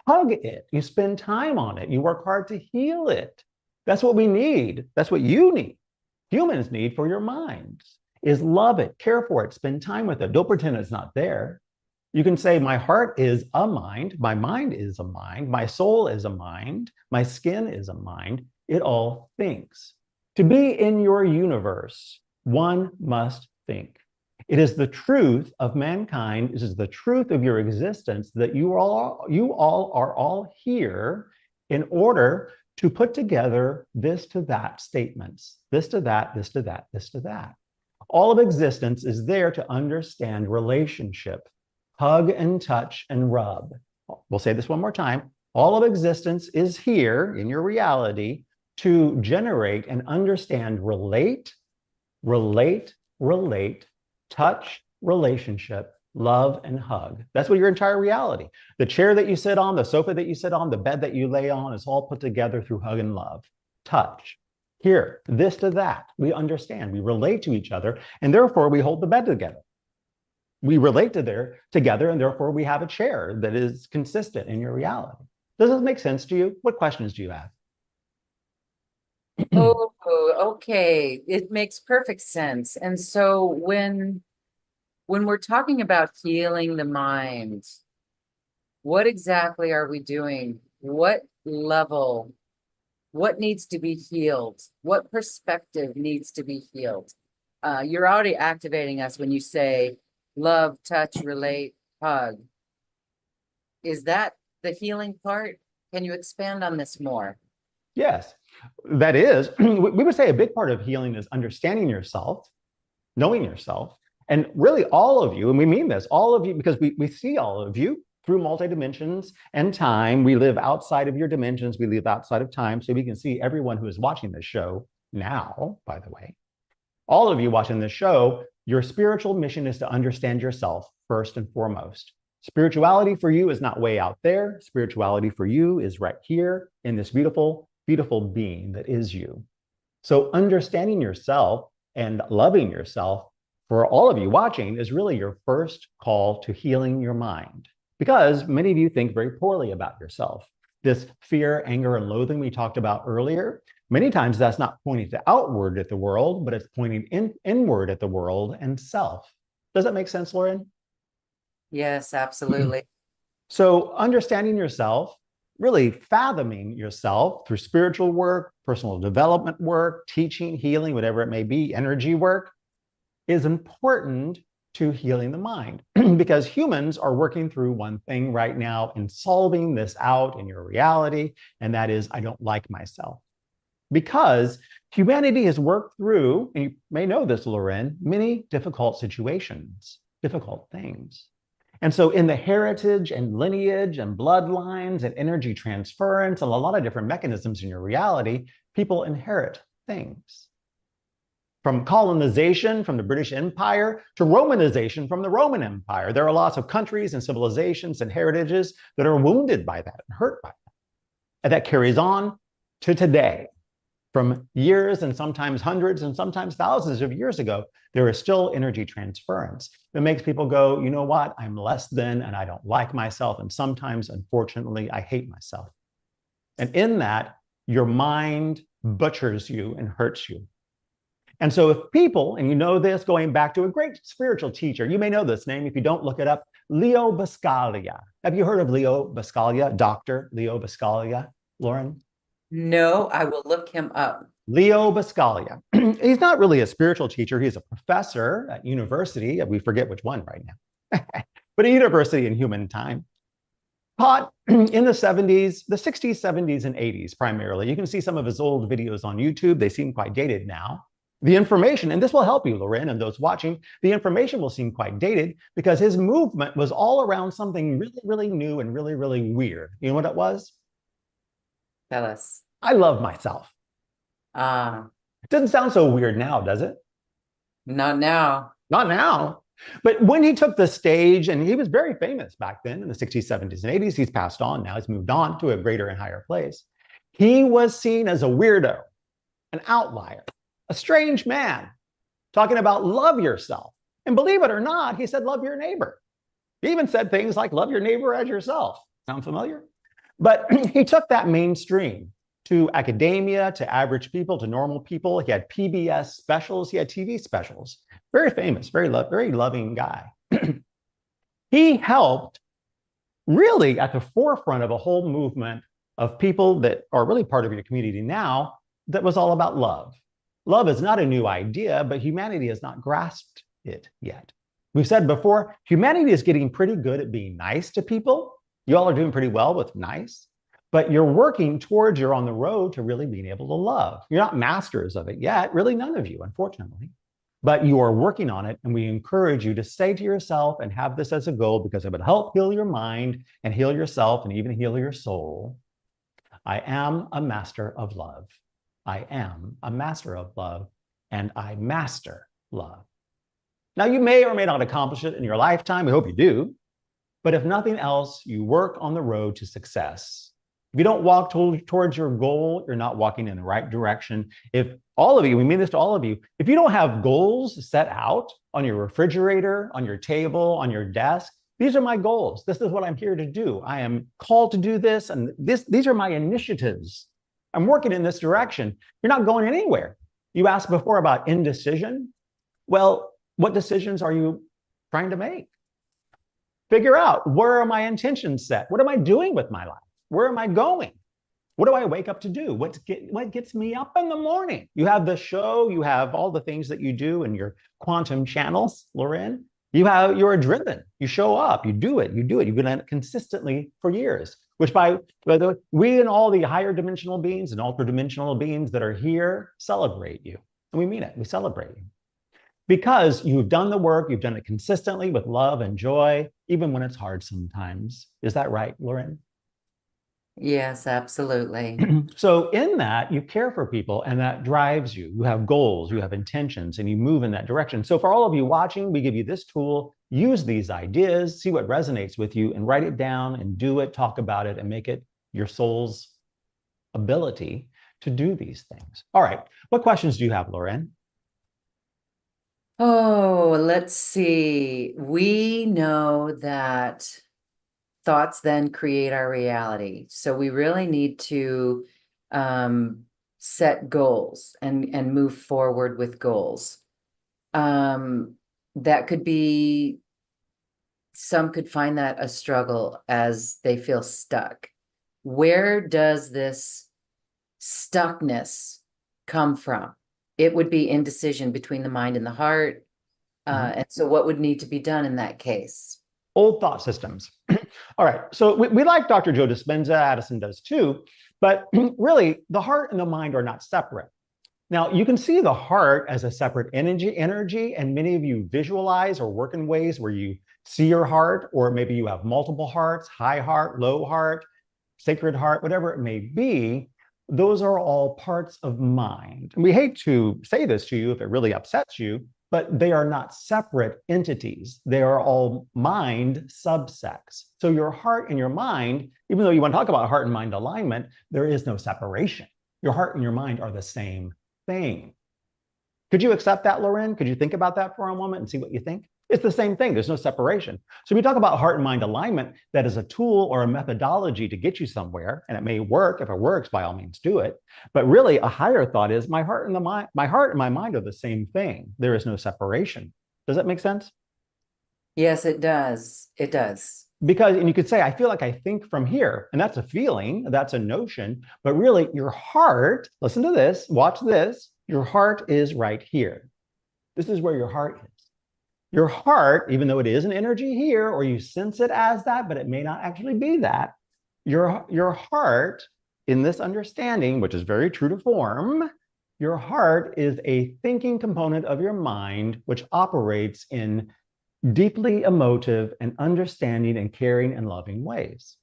hug it. You spend time on it. You work hard to heal it. That's what we need. That's what you need. Humans need for your minds is love it, care for it, spend time with it. Don't pretend it's not there. You can say, my heart is a mind, my mind is a mind, my soul is a mind, my skin is a mind. It all thinks. To be in your universe, one must think. It is the truth of mankind, it is the truth of your existence that you all are all here in order to put together this to that statements, this to that, this to that, this to that. All of existence is there to understand relationship, hug and touch and rub. We'll say this one more time. All of existence is here in your reality to generate and understand relate, relate, relate, touch, relationship, love, and hug. That's what your entire reality. The chair that you sit on, the sofa that you sit on, the bed that you lay on is all put together through hug and love, touch. Here, this to that, we understand, we relate to each other, and therefore we hold the bed together. We relate together, and therefore we have a chair that is consistent in your reality. Does this make sense to you? What questions do you have? Oh, okay. It makes perfect sense. And so when we're talking about healing the mind, what exactly are we doing? What level? What needs to be healed? What perspective needs to be healed? You're already activating us when you say love, touch, relate, hug. Is that the healing part? Can you expand on this more? Yes, that is, we would say a big part of healing is understanding yourself, knowing yourself, and really all of you, and we mean this, all of you, because we see all of you through multi-dimensions and time. We live outside of your dimensions, we live outside of time, so we can see everyone who is watching this show now, by the way. All of you watching this show, your spiritual mission is to understand yourself first and foremost. Spirituality for you is not way out there. Spirituality for you is right here in this beautiful, beautiful being that is you. So understanding yourself and loving yourself for all of you watching is really your first call to healing your mind, because many of you think very poorly about yourself. This fear, anger, and loathing we talked about earlier, many times that's not pointing to outward at the world, but it's pointing inward at the world and self. Does that make sense, Lauren? Yes, absolutely. So understanding yourself, really fathoming yourself through spiritual work, personal development work, teaching, healing, whatever it may be, energy work, is important to healing the mind. Because humans are working through one thing right now and solving this out in your reality, and that is, I don't like myself. Because humanity has worked through, and you may know this, Lauren, many difficult situations, difficult things. And so in the heritage and lineage and bloodlines and energy transference and a lot of different mechanisms in your reality, people inherit things. From colonization from the British Empire to Romanization from the Roman Empire, there are lots of countries and civilizations and heritages that are wounded by that and hurt by that. And that carries on to today. From years and sometimes hundreds and sometimes thousands of years ago, there is still energy transference that makes people go, you know what, I'm less than, and I don't like myself. And sometimes, unfortunately, I hate myself. And in that, your mind butchers you and hurts you. And so if people, and you know this, going back to a great spiritual teacher, you may know this name if you don't look it up, Leo Buscaglia. Have you heard of Leo Buscaglia, Dr. Leo Buscaglia, Lauren? No, I will look him up. Leo Buscaglia. He's not really a spiritual teacher. He's a professor at university. We forget which one right now. But a university in human time. Taught in the 70s, the 60s, 70s, and 80s primarily. You can see some of his old videos on YouTube. They seem quite dated now. The information, and this will help you, Lauren, and those watching, the information will seem quite dated because his movement was all around something really, really new and really, really weird. You know what it was? Tell us. I love myself. It doesn't sound so weird now, does it? Not now. Not now. But when he took the stage, and he was very famous back then in the 60s, 70s, and 80s, he's passed on now, he's moved on to a greater and higher place. He was seen as a weirdo, an outlier, a strange man, talking about love yourself. And believe it or not, he said, love your neighbor. He even said things like, love your neighbor as yourself. Sound familiar? But he took that mainstream to academia, to average people, to normal people. He had PBS specials. He had TV specials. Very famous, very loving guy. He helped really at the forefront of a whole movement of people that are really part of your community now that was all about love. Love is not a new idea, but humanity has not grasped it yet. We've said before, humanity is getting pretty good at being nice to people. You all are doing pretty well with nice, but you're working towards, you're on the road to really being able to love. You're not masters of it yet, really none of you, unfortunately, but you are working on it. And we encourage you to say to yourself and have this as a goal because it would help heal your mind and heal yourself and even heal your soul. I am a master of love. I am a master of love, and I master love. Now, you may or may not accomplish it in your lifetime. We hope you do. But if nothing else, you work on the road to success. If you don't walk towards your goal, you're not walking in the right direction. If all of you, we mean this to all of you, if you don't have goals set out on your refrigerator, on your table, on your desk, these are my goals. This is what I'm here to do. I am called to do this, and these are my initiatives. I'm working in this direction. You're not going anywhere. You asked before about indecision. Well, what decisions are you trying to make? Figure out, where are my intentions set? What am I doing with my life? Where am I going? What do I wake up to do? What gets me up in the morning? You have the show, you have all the things that you do in your quantum channels, Lauren. You're driven. You show up, you do it. You've been at it consistently for years. which by the way, we and all the higher dimensional beings and ultra dimensional beings that are here celebrate you. And we mean it. We celebrate you. Because you've done the work, you've done it consistently with love and joy, even when it's hard sometimes. Is that right, Lauren? Yes, absolutely. So in that, you care for people and that drives you. You have goals, you have intentions, and you move in that direction. So for all of you watching, we give you this tool. Use these ideas, see what resonates with you, and write it down and do it, talk about it, and make it your soul's ability to do these things. All right. What questions do you have, Lauren? Oh, let's see. We know that thoughts then create our reality. So we really need to set goals and move forward with goals. That could be, some could find that a struggle as they feel stuck. Where does this stuckness come from? It would be indecision between the mind and the heart. And so what would need to be done in that case? Old thought systems. All right. So we like Dr. Joe Dispenza, Addison does too, but really the heart and the mind are not separate. Now, you can see the heart as a separate energy, and many of you visualize or work in ways where you see your heart, or maybe you have multiple hearts, high heart, low heart, sacred heart, whatever it may be. Those are all parts of mind. And we hate to say this to you if it really upsets you, but they are not separate entities. They are all mind subsects. So your heart and your mind, even though you want to talk about heart and mind alignment, there is no separation. Your heart and your mind are the same thing. Could you accept that, Lauren? Could you think about that for a moment and see what you think? It's the same thing. There's no separation. So we talk about heart and mind alignment, that is a tool or a methodology to get you somewhere, and it may work. If it works, by all means, do it. But really, a higher thought is my heart and my mind are the same thing. There is no separation. Does that make sense? Yes, it does. It does. Because, and you could say, I feel like I think from here, and that's a feeling, that's a notion, but really your heart, listen to this, watch this, your heart is right here. This is where your heart is. Your heart, even though it is an energy here, or you sense it as that, but it may not actually be that, your heart, in this understanding, which is very true to form, your heart is a thinking component of your mind, which operates in deeply emotive and understanding and caring and loving ways.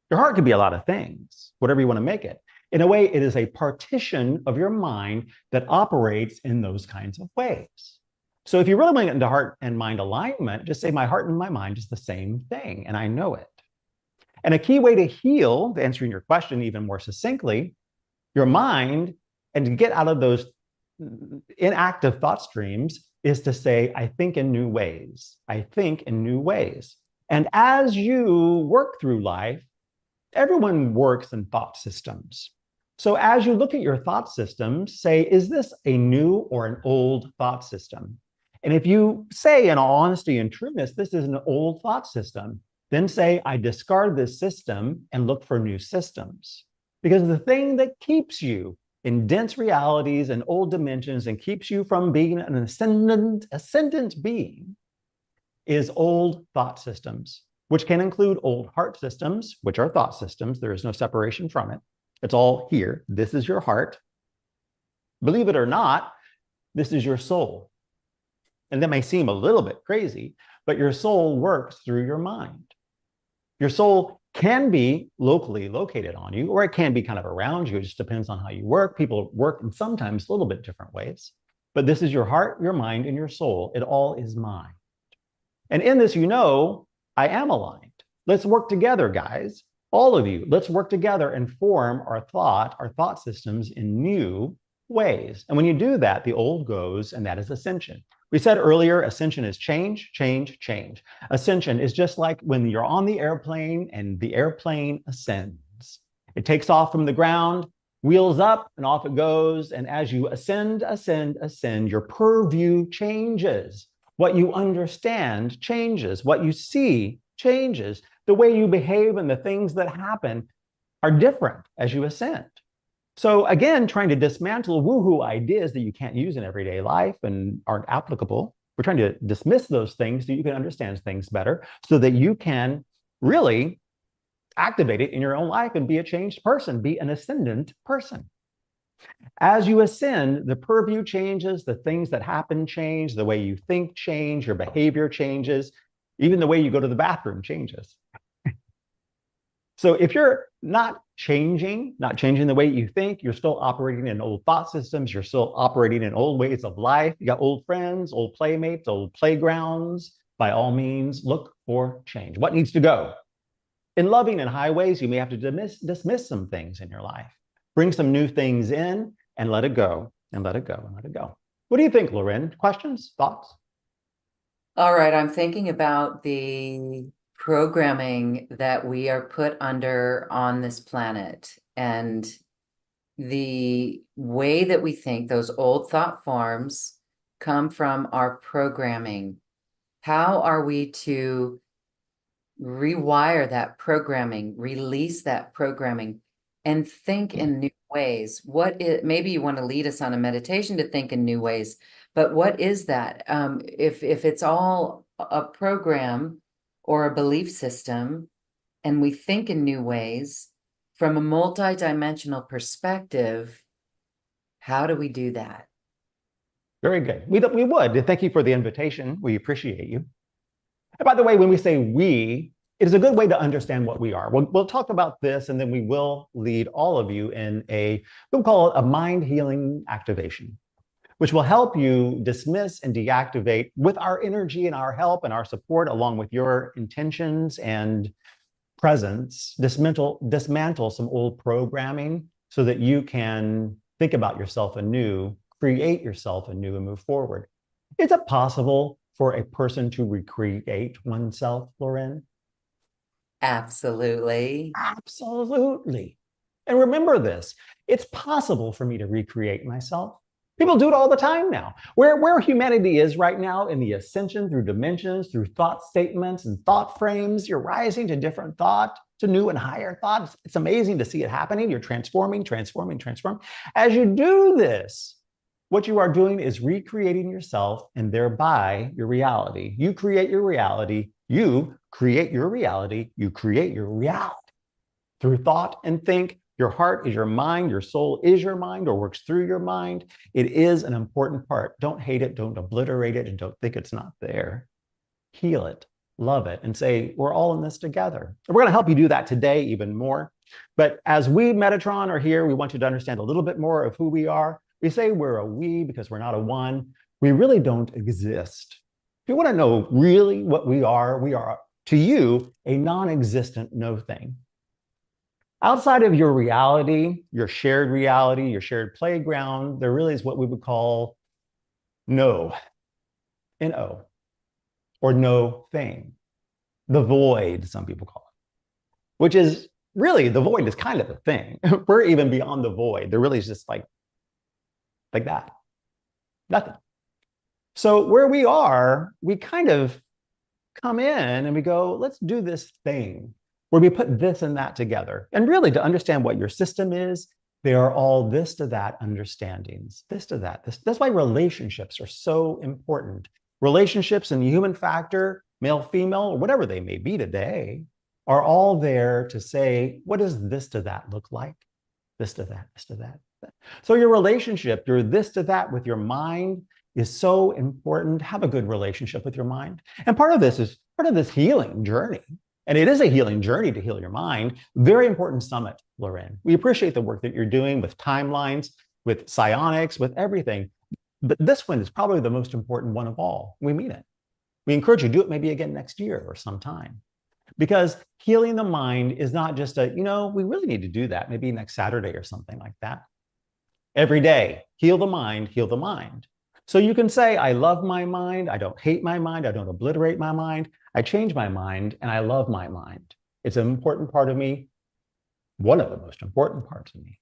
Your heart could be a lot of things, whatever you want to make it. In a way, it is a partition of your mind that operates in those kinds of ways. So if you really want to get into heart and mind alignment, just say my heart and my mind is the same thing, and I know it. And a key way to heal, to answering your question even more succinctly, your mind, and to get out of those inactive thought streams is to say, I think in new ways. I think in new ways. And as you work through life, everyone works in thought systems. So as you look at your thought systems, say, is this a new or an old thought system? And if you say in all honesty and trueness, this is an old thought system, then say, I discard this system and look for new systems. Because the thing that keeps you in dense realities and old dimensions and keeps you from being an ascendant being is old thought systems, which can include old heart systems, which are thought systems. There is no separation from it. It's all here. This is your heart. Believe it or not, this is your soul. And that may seem a little bit crazy, but your soul works through your mind. Your soul can be locally located on you, or it can be kind of around you. It just depends on how you work. People work in sometimes a little bit different ways. But this is your heart, your mind, and your soul. It all is mine. And in this, you know, I am aligned. Let's work together, guys. All of you, let's work together and form our thought systems in new ways. And when you do that, the old goes, and that is ascension. We said earlier, ascension is change, change, change. Ascension is just like when you're on the airplane and the airplane ascends. It takes off from the ground, wheels up, and off it goes. And as you ascend, ascend, ascend, your purview changes. What you understand changes. What you see changes. The way you behave and the things that happen are different as you ascend. So again, trying to dismantle woohoo ideas that you can't use in everyday life and aren't applicable. We're trying to dismiss those things so you can understand things better so that you can really activate it in your own life and be a changed person, be an ascendant person. As you ascend, the purview changes, the things that happen change, the way you think change, your behavior changes, even the way you go to the bathroom changes. So if you're not changing the way you think, you're still operating in old thought systems, you're still operating in old ways of life, you got old friends, old playmates, old playgrounds, by all means, look for change. What needs to go? In loving and high ways, you may have to dismiss some things in your life. Bring some new things in and let it go, and let it go, and let it go. What do you think, Loren? Questions, thoughts? All right, I'm thinking about the programming that we are put under on this planet and the way that we think. Those old thought forms come from our programming. How are we to rewire that programming, release that programming, and think in new ways? Maybe you want to lead us on a meditation to think in new ways, but what is that? If it's all a program or a belief system, and we think in new ways from a multidimensional perspective, how do we do that? Very good. We would. Thank you for the invitation. We appreciate you. And by the way, when we say we, it is a good way to understand what we are. We'll talk about this, and then we will lead all of you in we'll call it a mind healing activation, which will help you dismiss and deactivate with our energy and our help and our support, along with your intentions and presence, dismantle some old programming so that you can think about yourself anew, create yourself anew, and move forward. Is it possible for a person to recreate oneself, Loren? Absolutely. Absolutely. And remember this, it's possible for me to recreate myself. People do it all the time now. Where humanity is right now in the ascension through dimensions, through thought statements and thought frames, you're rising to different thought, to new and higher thoughts. It's amazing to see it happening. You're transforming. As you do this, what you are doing is recreating yourself and thereby your reality. You create your reality. You create your reality. You create your reality through thought and think. Your heart is your mind. Your soul is your mind, or works through your mind. It is an important part. Don't hate it. Don't obliterate it. And don't think it's not there. Heal it. Love it. And say, we're all in this together. And we're going to help you do that today even more. But as we, Metatron, are here, we want you to understand a little bit more of who we are. We say we're a we because we're not a one. We really don't exist. If you want to know really what we are, to you, a non-existent no thing. Outside of your reality, your shared playground, there really is what we would call no, N-O, or no thing. The void, some people call it, which is really, the void is kind of a thing. We're even beyond the void. There really is just like that, nothing. So where we are, we kind of come in and we go, let's do this thing, where we put this and that together. And really, to understand what your system is, they are all this to that understandings, this to that. That's why relationships are so important. Relationships and the human factor, male, female, or whatever they may be today, are all there to say, what does this to that look like? This to that, this to that. So your relationship, your this to that with your mind is so important. Have a good relationship with your mind. And part of this healing journey. And it is a healing journey to heal your mind. Very important summit, Loren. We appreciate the work that you're doing with timelines, with psionics, with everything. But this one is probably the most important one of all. We mean it. We encourage you to do it maybe again next year or sometime. Because healing the mind is not just we really need to do that maybe next Saturday or something like that. Every day, heal the mind, heal the mind. So you can say, I love my mind, I don't hate my mind, I don't obliterate my mind, I change my mind, and I love my mind. It's an important part of me, one of the most important parts of me.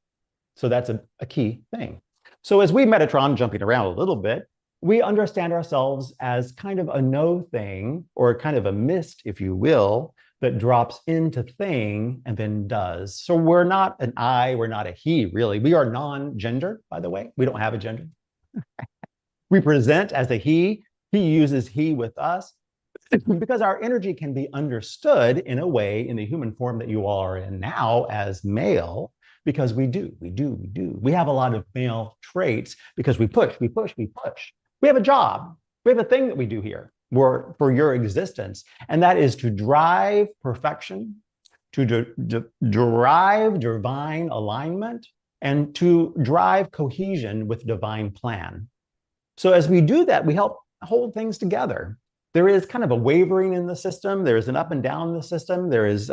So that's a key thing. So as we Metatron, jumping around a little bit, we understand ourselves as kind of a no thing, or kind of a mist, if you will, that drops into thing and then does. So we're not an I, we're not a he, really. We are non-gender, by the way. We don't have a gender. We present as a he. He uses he with us. because our energy can be understood in a way in the human form that you all are in now as male, because we do. We have a lot of male traits because we push. We have a job. We have a thing that we do here for your existence, and that is to drive perfection, to drive divine alignment, and to drive cohesion with divine plan. So as we do that, we help hold things together. There is kind of a wavering in the system. There is an up and down in the system. There is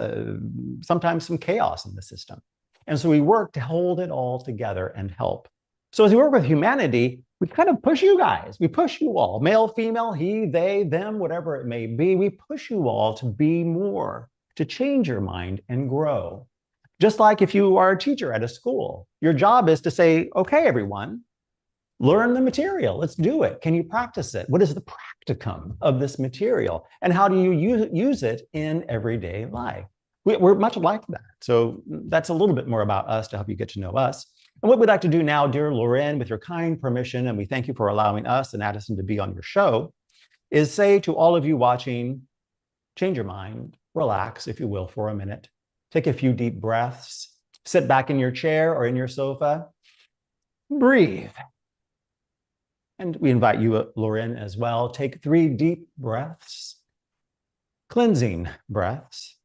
sometimes some chaos in the system. And so we work to hold it all together and help. So as we work with humanity, we kind of push you guys. We push you all, male, female, he, they, them, whatever it may be. We push you all to be more, to change your mind and grow. Just like if you are a teacher at a school, your job is to say, okay, everyone, learn the material. Let's do it. Can you practice it? What is the practicum of this material? And how do you use it in everyday life? We're much like that. So that's a little bit more about us to help you get to know us. And what we'd like to do now, dear Lauren, with your kind permission, and we thank you for allowing us and Addison to be on your show, is say to all of you watching, change your mind, relax, if you will, for a minute. Take a few deep breaths, sit back in your chair or in your sofa, breathe. And we invite you, Lauren, as well. Take 3 deep breaths, cleansing breaths.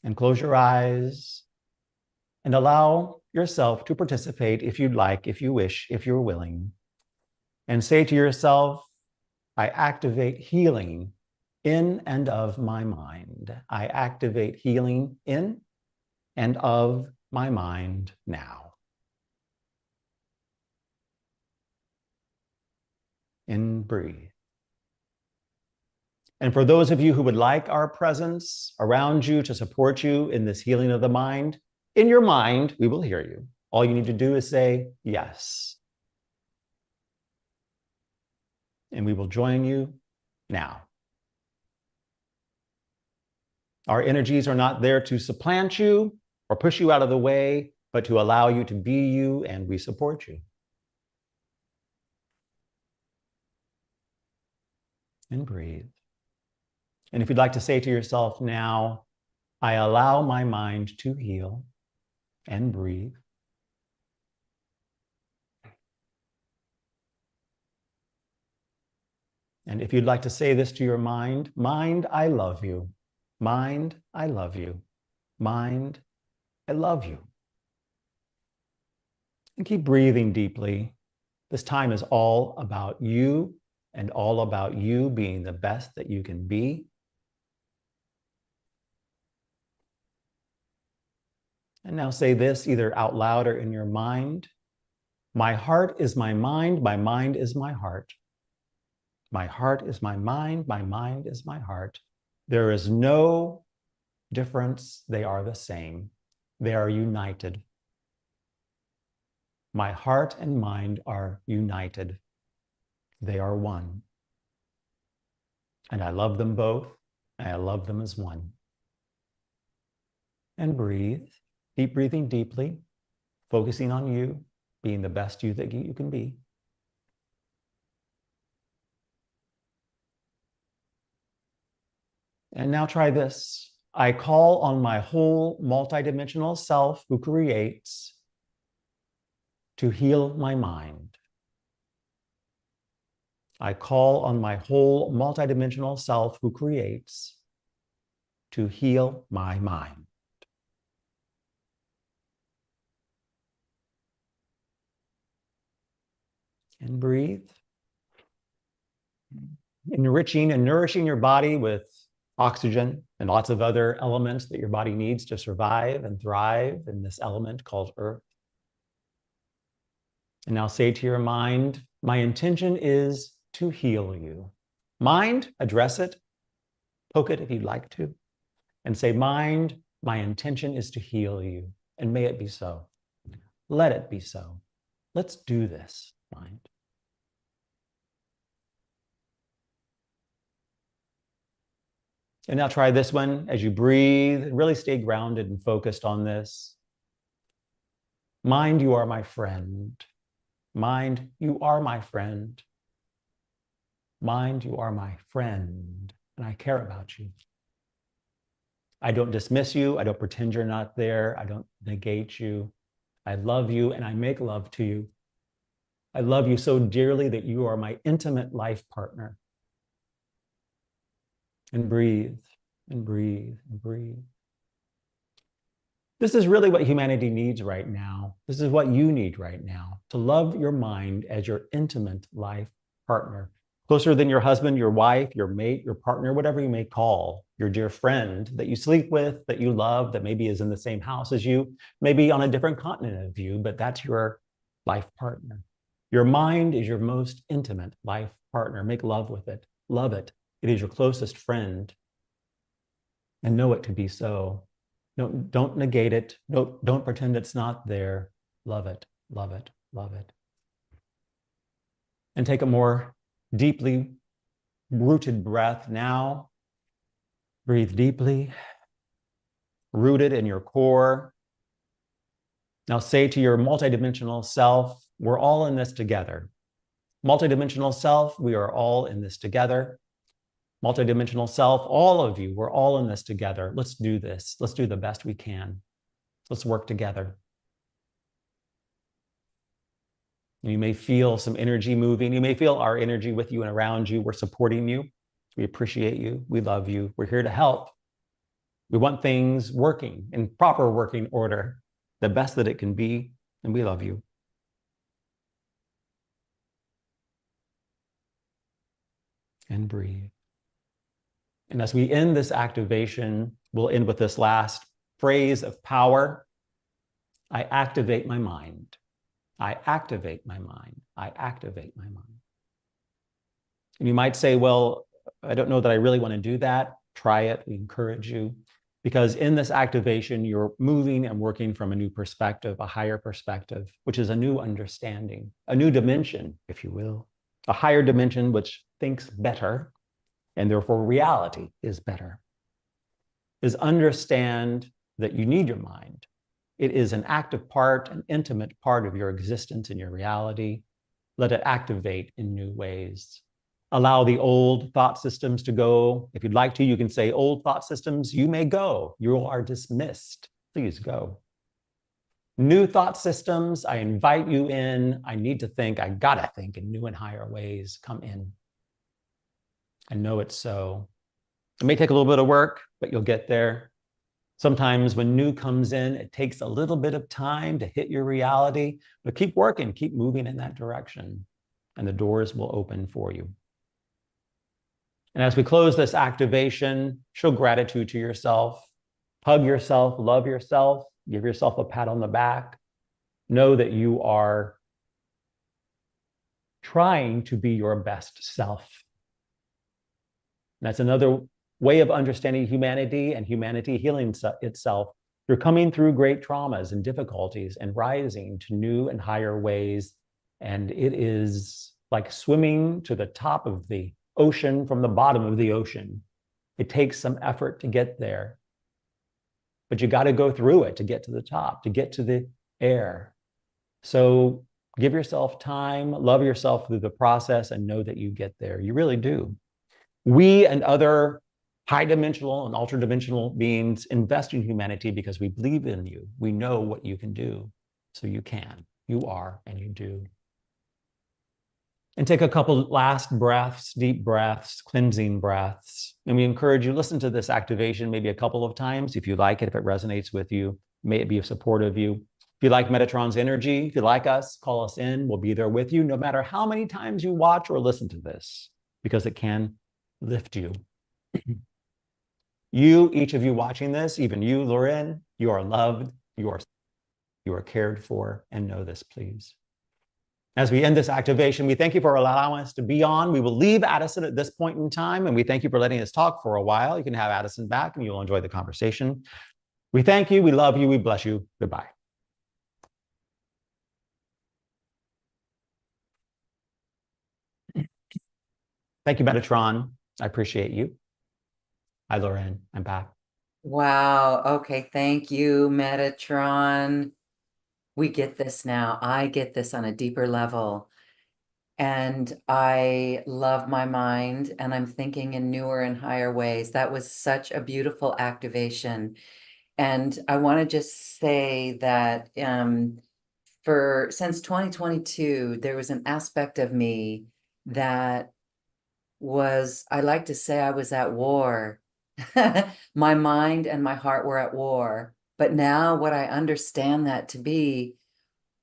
And close your eyes and allow yourself to participate if you'd like, if you wish, if you're willing. And say to yourself, I activate healing in and of my mind. I activate healing in and of my mind now. And breathe. And for those of you who would like our presence around you to support you in this healing of the mind, in your mind, we will hear you. All you need to do is say yes. And we will join you now. Our energies are not there to supplant you or push you out of the way, but to allow you to be you, and we support you. And breathe. And if you'd like to say to yourself now, I allow my mind to heal, and breathe. And if you'd like to say this to your mind, mind, I love you. Mind, I love you. Mind, I love you. And keep breathing deeply. This time is all about you and all about you being the best that you can be. And now say this either out loud or in your mind. My heart is my mind is my heart. My heart is my mind is my heart. There is no difference. They are the same. They are united. My heart and mind are united. They are one. And I love them both, and I love them as one. And breathe. Keep breathing deeply, focusing on you, being the best you that you can be. And now try this. I call on my whole multidimensional self who creates to heal my mind. I call on my whole multidimensional self who creates to heal my mind. And breathe. Enriching and nourishing your body with oxygen and lots of other elements that your body needs to survive and thrive in this element called Earth. And now say to your mind, my intention is to heal you. Mind, address it, poke it if you'd like to, and say, mind, my intention is to heal you, and may it be so. Let it be so. Let's do this, mind. And now try this one as you breathe. Really stay grounded and focused on this. Mind, you are my friend. Mind, you are my friend. Mind, you are my friend, and I care about you. I don't dismiss you. I don't pretend you're not there. I don't negate you. I love you, and I make love to you. I love you so dearly that you are my intimate life partner. And breathe, and breathe, and breathe. This is really what humanity needs right now. This is what you need right now, to love your mind as your intimate life partner, closer than your husband, your wife, your mate, your partner, whatever you may call your dear friend that you sleep with, that you love, that maybe is in the same house as you, maybe on a different continent of you, but that's your life partner. Your mind is your most intimate life partner. Make love with it. Love it. It is your closest friend. And know it to be so. Don't negate it. Don't pretend it's not there. Love it, love it, love it. And take a more deeply rooted breath now. Breathe deeply, rooted in your core. Now say to your multidimensional self, we're all in this together. Multidimensional self, we are all in this together. Multidimensional self, all of you, we're all in this together. Let's do this. Let's do the best we can. Let's work together. You may feel some energy moving. You may feel our energy with you and around you. We're supporting you. We appreciate you. We love you. We're here to help. We want things working in proper working order, the best that it can be, and we love you. And breathe. And as we end this activation, we'll end with this last phrase of power. I activate my mind. I activate my mind. I activate my mind. And you might say, well, I don't know that I really want to do that. Try it. We encourage you. Because in this activation, you're moving and working from a new perspective, a higher perspective, which is a new understanding, a new dimension, if you will, a higher dimension which thinks better, and therefore reality is better, is understand that you need your mind. It is an active part, an intimate part of your existence and your reality. Let it activate in new ways. Allow the old thought systems to go. If you'd like to, you can say, old thought systems, you may go. You are dismissed. Please go. New thought systems, I invite you in. I need to think, I gotta think in new and higher ways. Come in. I know it's so. It may take a little bit of work, but you'll get there. Sometimes when new comes in, it takes a little bit of time to hit your reality, but keep working, keep moving in that direction, and the doors will open for you. And as we close this activation, show gratitude to yourself, hug yourself, love yourself, give yourself a pat on the back. Know that you are trying to be your best self. And that's another way of understanding humanity and humanity healing itself. You're coming through great traumas and difficulties and rising to new and higher ways. And it is like swimming to the top of the ocean from the bottom of the ocean. It takes some effort to get there, but you got to go through it to get to the top, to get to the air. So give yourself time, love yourself through the process, and know that you get there. You really do. We and other high dimensional and ultra dimensional beings invest in humanity because we believe in you. We know what you can do. So you can, you are, and you do. And take a couple last breaths, deep breaths, cleansing breaths. And we encourage you, listen to this activation maybe a couple of times if you like it, if it resonates with you. May it be a support of you. If you like Metatron's energy, if you like us, call us in. We'll be there with you no matter how many times you watch or listen to this, because it can lift you. You, each of you watching this, even you, Lauren, you are loved, you are cared for, and know this, please. As we end this activation, we thank you for allowing us to be on. We will leave Addison at this point in time, and we thank you for letting us talk for a while. You can have Addison back, and you'll enjoy the conversation. We thank you, we love you, we bless you. Goodbye. Thank you, Metatron. I appreciate you. Hi, Lauren. I'm back. Wow. Okay. Thank you, Metatron. we get this now. I get this on a deeper level. And I love my mind and I'm thinking in newer and higher ways. That was such a beautiful activation. And I want to just say that for since 2022, there was an aspect of me that was, I like to say I was at war. My mind and my heart were at war. But now what I understand that to be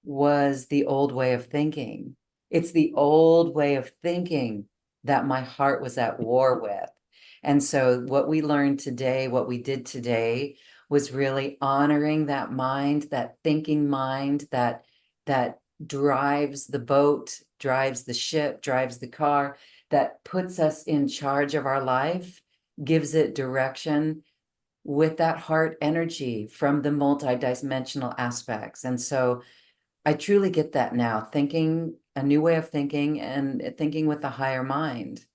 was the old way of thinking. It's the old way of thinking that my heart was at war with. And so what we learned today, what we did today was really honoring that mind, that thinking mind that drives the boat, drives the ship, drives the car, that puts us in charge of our life, gives it direction with that heart energy from the multidimensional aspects. And so I truly get that now, thinking a new way of thinking and thinking with a higher mind,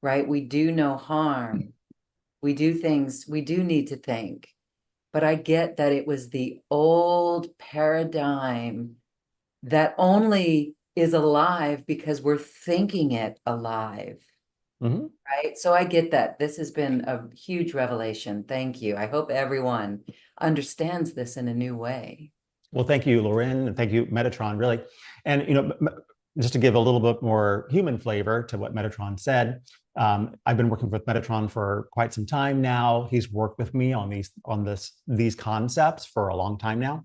right? We do no harm. We do things, we do need to think. But I get that it was the old paradigm that only is alive because we're thinking it alive, Mm-hmm. right? So I get that. This has been a huge revelation. Thank you. I hope everyone understands this in a new way. Well, thank you, Lauren, and thank you, Metatron, really. And just to give a little bit more human flavor to what Metatron said, I've been working with Metatron for quite some time now. He's worked with me on these concepts for a long time now.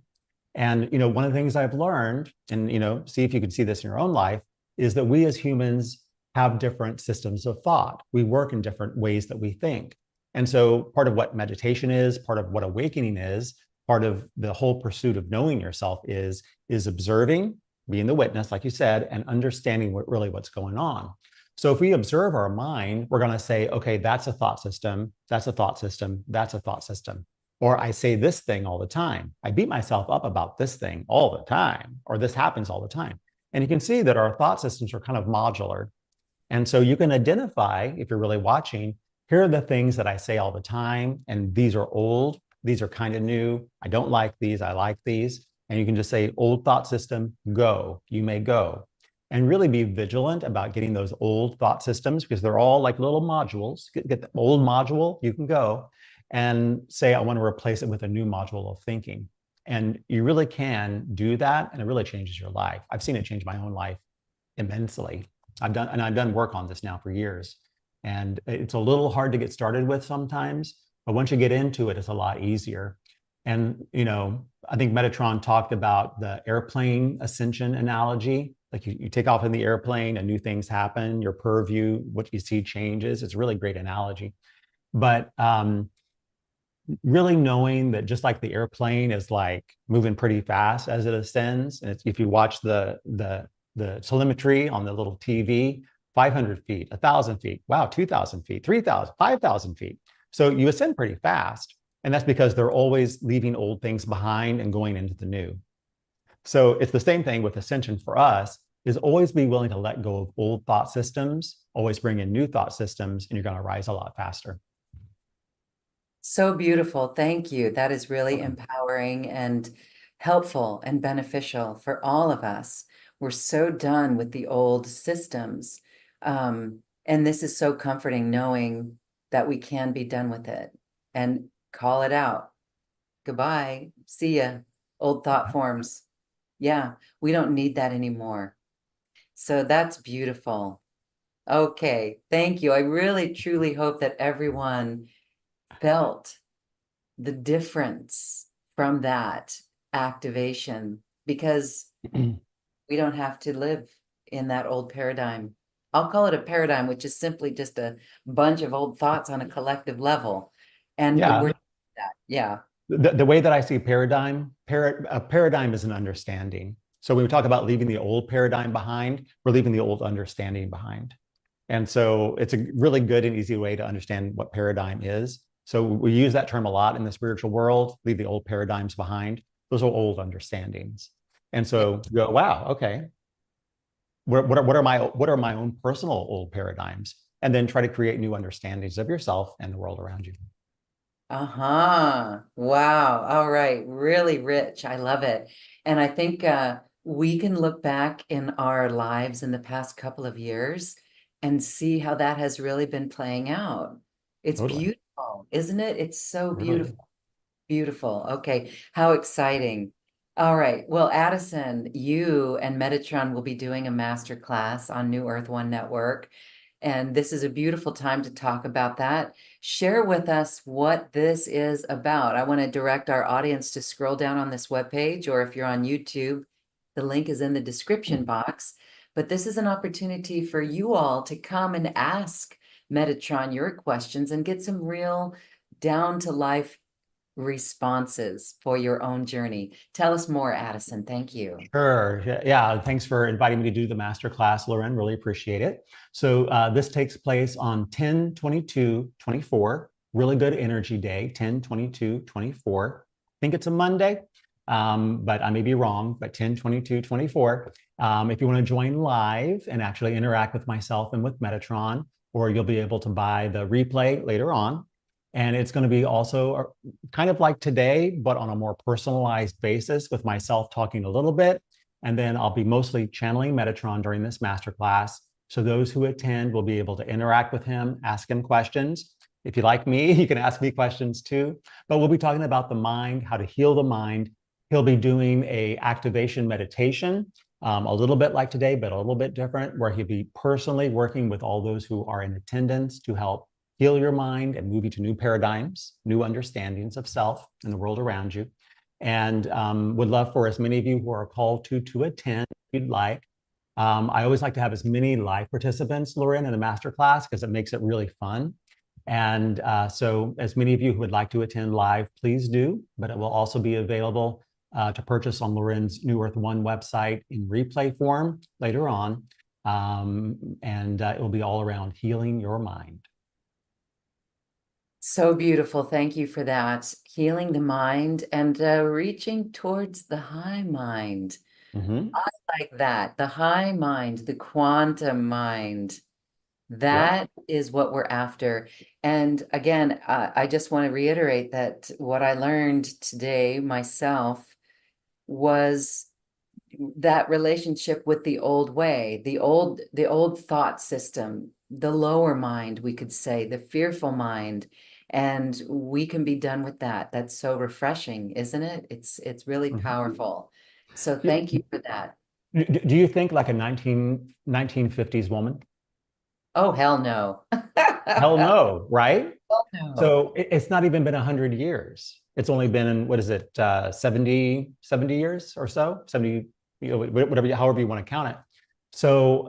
And one of the things I've learned, and see if you can see this in your own life, is that we as humans have different systems of thought. We work in different ways that we think. And so part of what meditation is, part of what awakening is, part of the whole pursuit of knowing yourself is observing, being the witness, like you said, and understanding what's going on. So if we observe our mind, we're going to say, okay, that's a thought system, that's a thought system, that's a thought system. Or I say this thing all the time. I beat myself up about this thing all the time, or this happens all the time. And you can see that our thought systems are kind of modular. And so you can identify, if you're really watching, here are the things that I say all the time, and these are old, these are kind of new. I don't like these, I like these. And you can just say, old thought system, go, you may go. And really be vigilant about getting those old thought systems because they're all like little modules. Get the old module, you can go and say, I want to replace it with a new module of thinking. And you really can do that, and it really changes your life. I've seen it change my own life immensely. I've done work on this now for years. And it's a little hard to get started with sometimes, but once you get into it, it's a lot easier. And, I think Metatron talked about the airplane ascension analogy. Like you take off in the airplane and new things happen, your purview, what you see changes. It's a really great analogy. But really knowing that just like the airplane is like moving pretty fast as it ascends, and if you watch the telemetry on the little TV, 500 feet, 1,000 feet, wow, 2,000 feet, 3,000, 5,000 feet. So you ascend pretty fast. And that's because they're always leaving old things behind and going into the new. So it's the same thing with ascension for us, is always be willing to let go of old thought systems, always bring in new thought systems, and you're going to rise a lot faster. So beautiful. Thank you. That is really empowering and helpful and beneficial for all of us. We're so done with the old systems. And this is so comforting knowing that we can be done with it and call it out. Goodbye. See ya. Old thought forms. Yeah, we don't need that anymore. So that's beautiful. Okay. Thank you. I really, truly hope that everyone felt the difference from that activation because we don't have to live in that old paradigm. I'll call it a paradigm, which is simply just a bunch of old thoughts on a collective level. And Yeah. we're that. Yeah. The way that I see a paradigm is an understanding. So when we talk about leaving the old paradigm behind, we're leaving the old understanding behind. And so it's a really good and easy way to understand what paradigm is. So we use that term a lot in the spiritual world, leave the old paradigms behind. Those are old understandings. And so you go, wow, okay, what are my own personal old paradigms? And then try to create new understandings of yourself and the world around you. Uh-huh. Wow. All right. Really rich. I love it. And I think we can look back in our lives in the past couple of years and see how that has really been playing out. It's Totally. beautiful, isn't it? It's so Really. beautiful. Beautiful. Okay. How exciting. All right. Well, Addison, you and Metatron will be doing a master class on New Earth One Network. And this is a beautiful time to talk about that. Share with us what this is about. I want to direct our audience to scroll down on this webpage, or if you're on YouTube, the link is in the description box. But this is an opportunity for you all to come and ask Metatron your questions and get some real down to life responses for your own journey. Tell us more, Addison. Thank you. Sure. Yeah. Thanks for inviting me to do the master class, Loren. Really appreciate it. So this takes place on 10/22/24. Really good energy day, 10/22/24. I think it's a Monday, but I may be wrong, but 10/22/24. If you want to join live and actually interact with myself and with Metatron, or you'll be able to buy the replay later on. And it's going to be also kind of like today, but on a more personalized basis with myself talking a little bit. And then I'll be mostly channeling Metatron during this masterclass. So those who attend will be able to interact with him, ask him questions. If you like me, you can ask me questions too. But we'll be talking about the mind, how to heal the mind. He'll be doing a activation meditation, a little bit like today, but a little bit different, where he'll be personally working with all those who are in attendance to help heal your mind and move you to new paradigms, new understandings of self and the world around you. And would love for as many of you who are called to attend if you'd like. I always like to have as many live participants, Loren, in the masterclass because it makes it really fun. And so as many of you who would like to attend live, please do, but it will also be available to purchase on Loren's New Earth One website in replay form later on. And it will be all around healing your mind. So beautiful. Thank you for that. Healing the mind and reaching towards the high mind. Mm-hmm. I like that. The high mind, the quantum mind. Yep. That is what we're after. And again, I just want to reiterate that what I learned today myself was that relationship with the old way, the old thought system, the lower mind, we could say, the fearful mind. And we can be done with that. That's so refreshing, isn't it? It's really Mm-hmm. powerful. So thank you for that. Do you think like a 1950s woman? Oh, hell no. Hell no, right? Hell no. So it's not even been 100 years. It's only been, what is it, 70 years or so? 70, whatever, however you want to count it. So,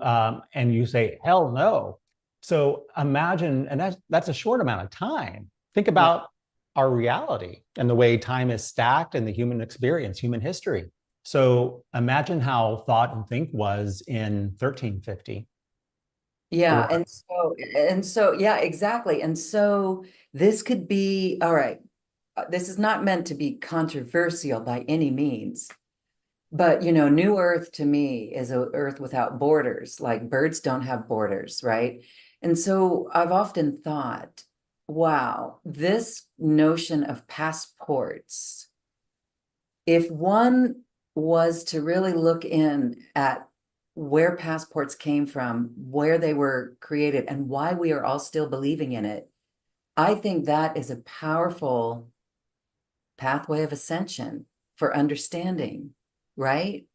and you say, hell no. So imagine, and that's a short amount of time. Think Yeah. about our reality and the way time is stacked in the human experience, human history. So imagine how thought and think was in 1350 Yeah, or and so yeah, exactly. And so this could be all right. This is not meant to be controversial by any means, but New Earth to me is a Earth without borders. Like birds don't have borders, right? And so I've often thought, wow, this notion of passports, if one was to really look in at where passports came from, where they were created, and why we are all still believing in it, I think that is a powerful pathway of ascension for understanding, right?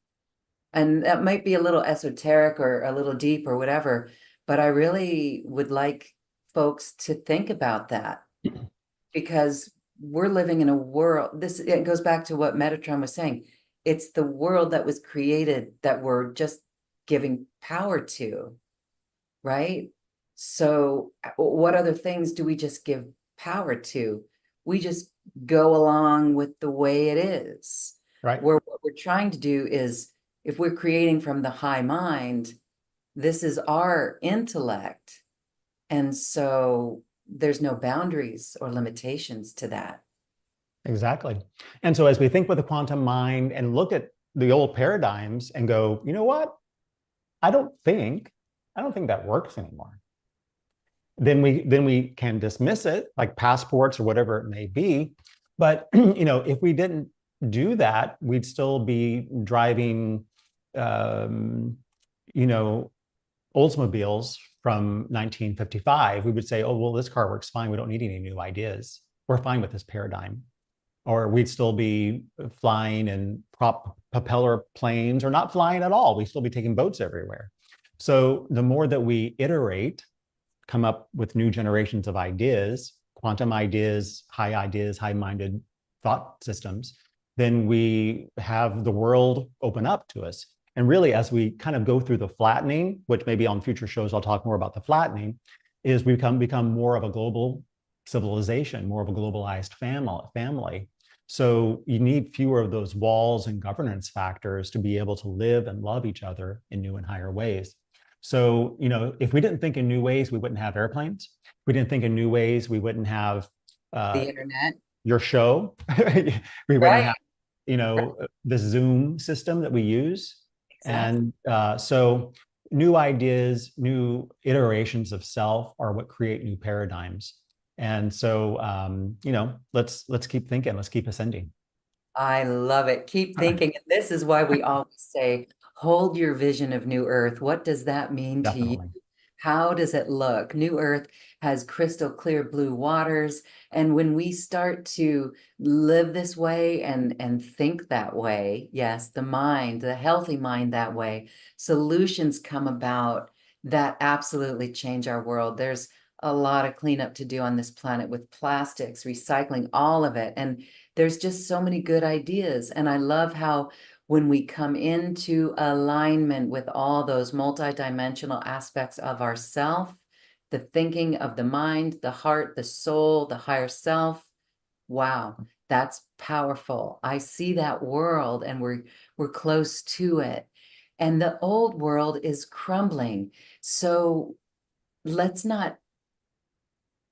And that might be a little esoteric or a little deep or whatever, but I really would like folks to think about that because we're living in a world, it goes back to what Metatron was saying. It's the world that was created that we're just giving power to, right? So what other things do we just give power to? We just go along with the way it is. right. Where what we're trying to do is, if we're creating from the high mind, this is our intellect. And so there's no boundaries or limitations to that. Exactly. And so as we think with the quantum mind and look at the old paradigms and go, you know what? I don't think that works anymore. then we can dismiss it, like passports or whatever it may be. But if we didn't do that, we'd still be driving, um, you know, Oldsmobiles from 1955. We would say, oh, well, this car works fine. We don't need any new ideas. We're fine with this paradigm. Or we'd still be flying in propeller planes, or not flying at all. We'd still be taking boats everywhere. So the more that we iterate, come up with new generations of ideas, quantum ideas, high-minded thought systems, then we have the world open up to us. And really, as we kind of go through the flattening, which maybe on future shows I'll talk more about the flattening, is we become more of a global civilization, more of a globalized family. So you need fewer of those walls and governance factors to be able to live and love each other in new and higher ways. So, if we didn't think in new ways, we wouldn't have airplanes. If we didn't think in new ways, we wouldn't have The internet. your show. We wouldn't Right. have, the Zoom system that we use. Exactly. And so new ideas, new iterations of self are what create new paradigms. And so, let's keep thinking, let's keep ascending. I love it. Keep thinking. And this is why we always say, hold your vision of New Earth. What does that mean to you? Definitely. How does it look? New Earth has crystal clear blue waters. And when we start to live this way and think that way, yes, the mind, the healthy mind that way, solutions come about that absolutely change our world. There's a lot of cleanup to do on this planet with plastics, recycling, all of it. And there's just so many good ideas. And I love how when we come into alignment with all those multidimensional aspects of ourself, the thinking of the mind, the heart, the soul, the higher self, wow, that's powerful. I see that world and we're close to it. And the old world is crumbling. So let's not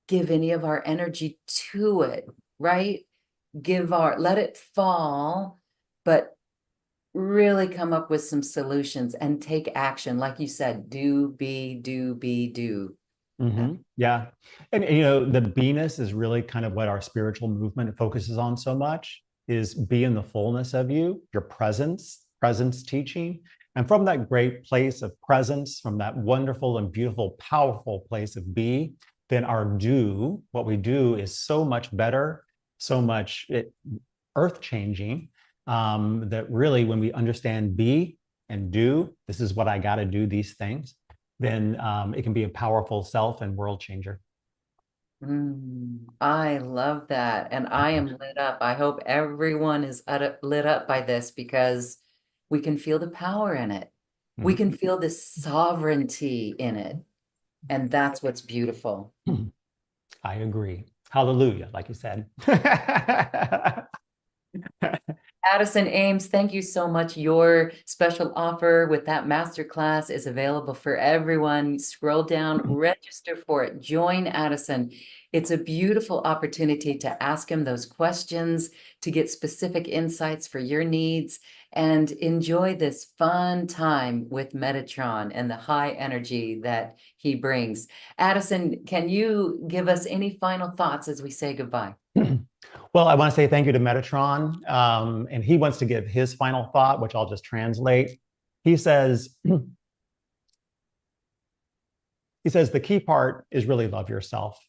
give any of our energy to it, right? Let it fall, but really come up with some solutions and take action. Like you said, do, be, do, be, do. Yeah. And, the beiness is really kind of what our spiritual movement focuses on so much, is be in the fullness of you, your presence teaching. And from that great place of presence, from that wonderful and beautiful, powerful place of be, then our do, what we do is so much better, so much earth changing, that really when we understand be and do, this is what I got to do, these things, then it can be a powerful self and world changer. I love that. And I am lit up. I hope everyone is lit up by this because we can feel the power in it. We can feel the sovereignty in it. And that's what's beautiful. I agree. Hallelujah, like you said. Addison, Ames, thank you so much. Your special offer with that masterclass is available for everyone. Scroll down, register for it, join Addison. It's a beautiful opportunity to ask him those questions, to get specific insights for your needs, and enjoy this fun time with Metatron and the high energy that he brings. Addison, can you give us any final thoughts as we say goodbye? Well, I want to say thank you to Metatron. And he wants to give his final thought, which I'll just translate. He says, the key part is really love yourself.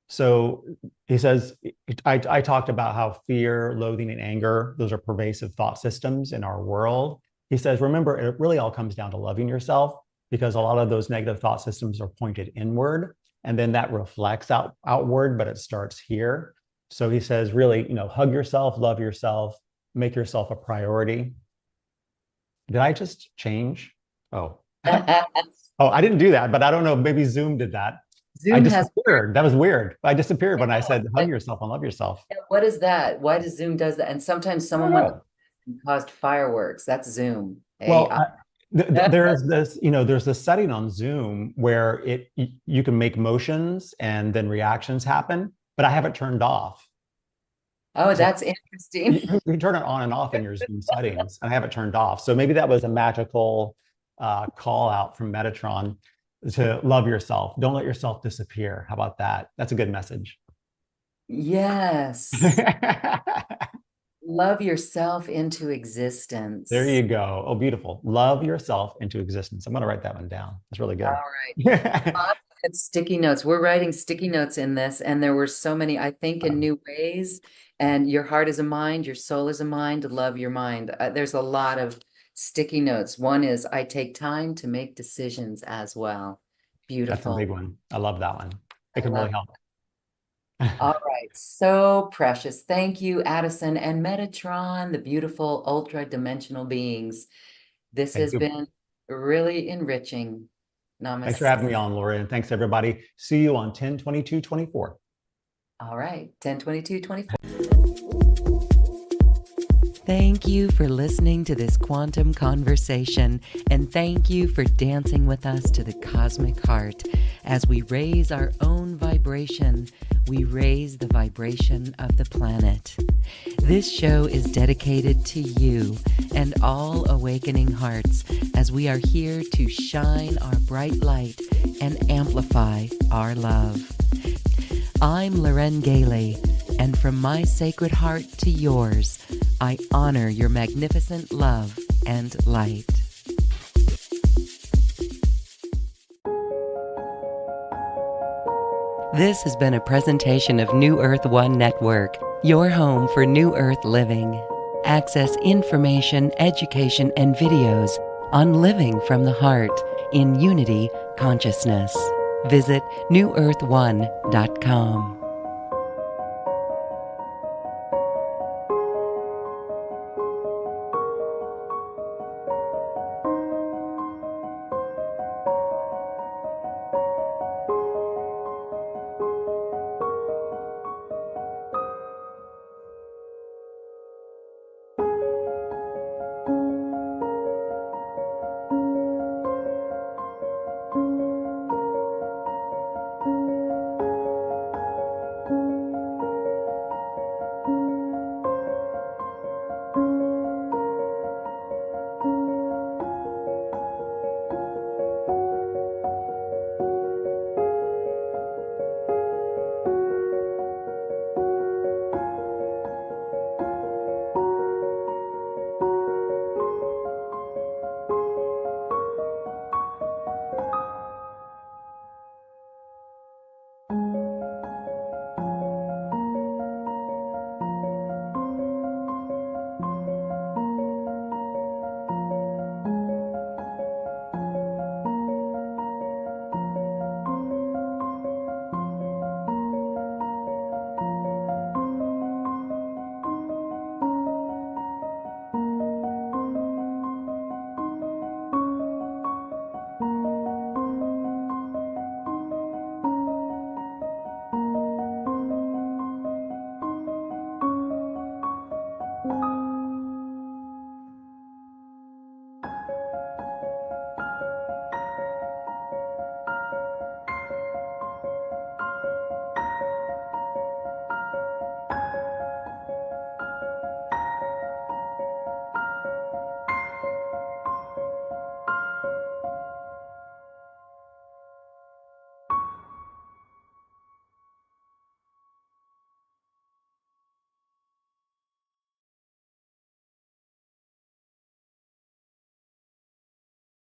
So he says, I talked about how fear, loathing, and anger, those are pervasive thought systems in our world. He says, remember, it really all comes down to loving yourself, because a lot of those negative thought systems are pointed inward, and then that reflects outward, but it starts here. So he says, really, hug yourself, love yourself, make yourself a priority. Did I just change? Oh, oh, I didn't do that, but I don't know. Maybe Zoom did that. I Zoom has. disappeared. That was weird. I disappeared when I said hug yourself and love yourself. What is that? Why does Zoom does that? And sometimes someone went Oh. and caused fireworks. That's Zoom. Well, AI. there's this setting on Zoom where you can make motions and then reactions happen, but I have it turned off. Oh, So that's interesting. you can turn it on and off in your Zoom settings, and I have it turned off. So maybe that was a magical call out from Metatron. to love yourself. Don't let yourself disappear. How about that? That's a good message. Yes. There Love yourself into existence. you go. Oh, beautiful. Love yourself into existence. I'm going to write that one down. That's really All good. right. It's sticky notes. We're writing sticky notes in this, and there were so many, I think, in new ways. And your heart is a mind, your soul is a mind, love your mind. There's a lot of sticky notes. One is I take time to make decisions as well. That's a Beautiful. big one. I love that one. I It can love really help. All right, so precious. Thank you, Addison and Metatron, the beautiful ultra-dimensional beings. This Thank has you. been really enriching. Thanks for Namaste. having me on, Lori. And thanks, everybody. See you on 10/22/24. All right, 10/22/24. Thank you for listening to this quantum conversation, and thank you for dancing with us to the cosmic heart. As we raise our own vibration, we raise the vibration of the planet. This show is dedicated to you and all awakening hearts, as we are here to shine our bright light and amplify our love. I'm Loren Gailey, and from my sacred heart to yours, I honor your magnificent love and light. This has been a presentation of New Earth One Network, your home for New Earth living. Access information, education, and videos on living from the heart in unity consciousness. Visit newearth1.com.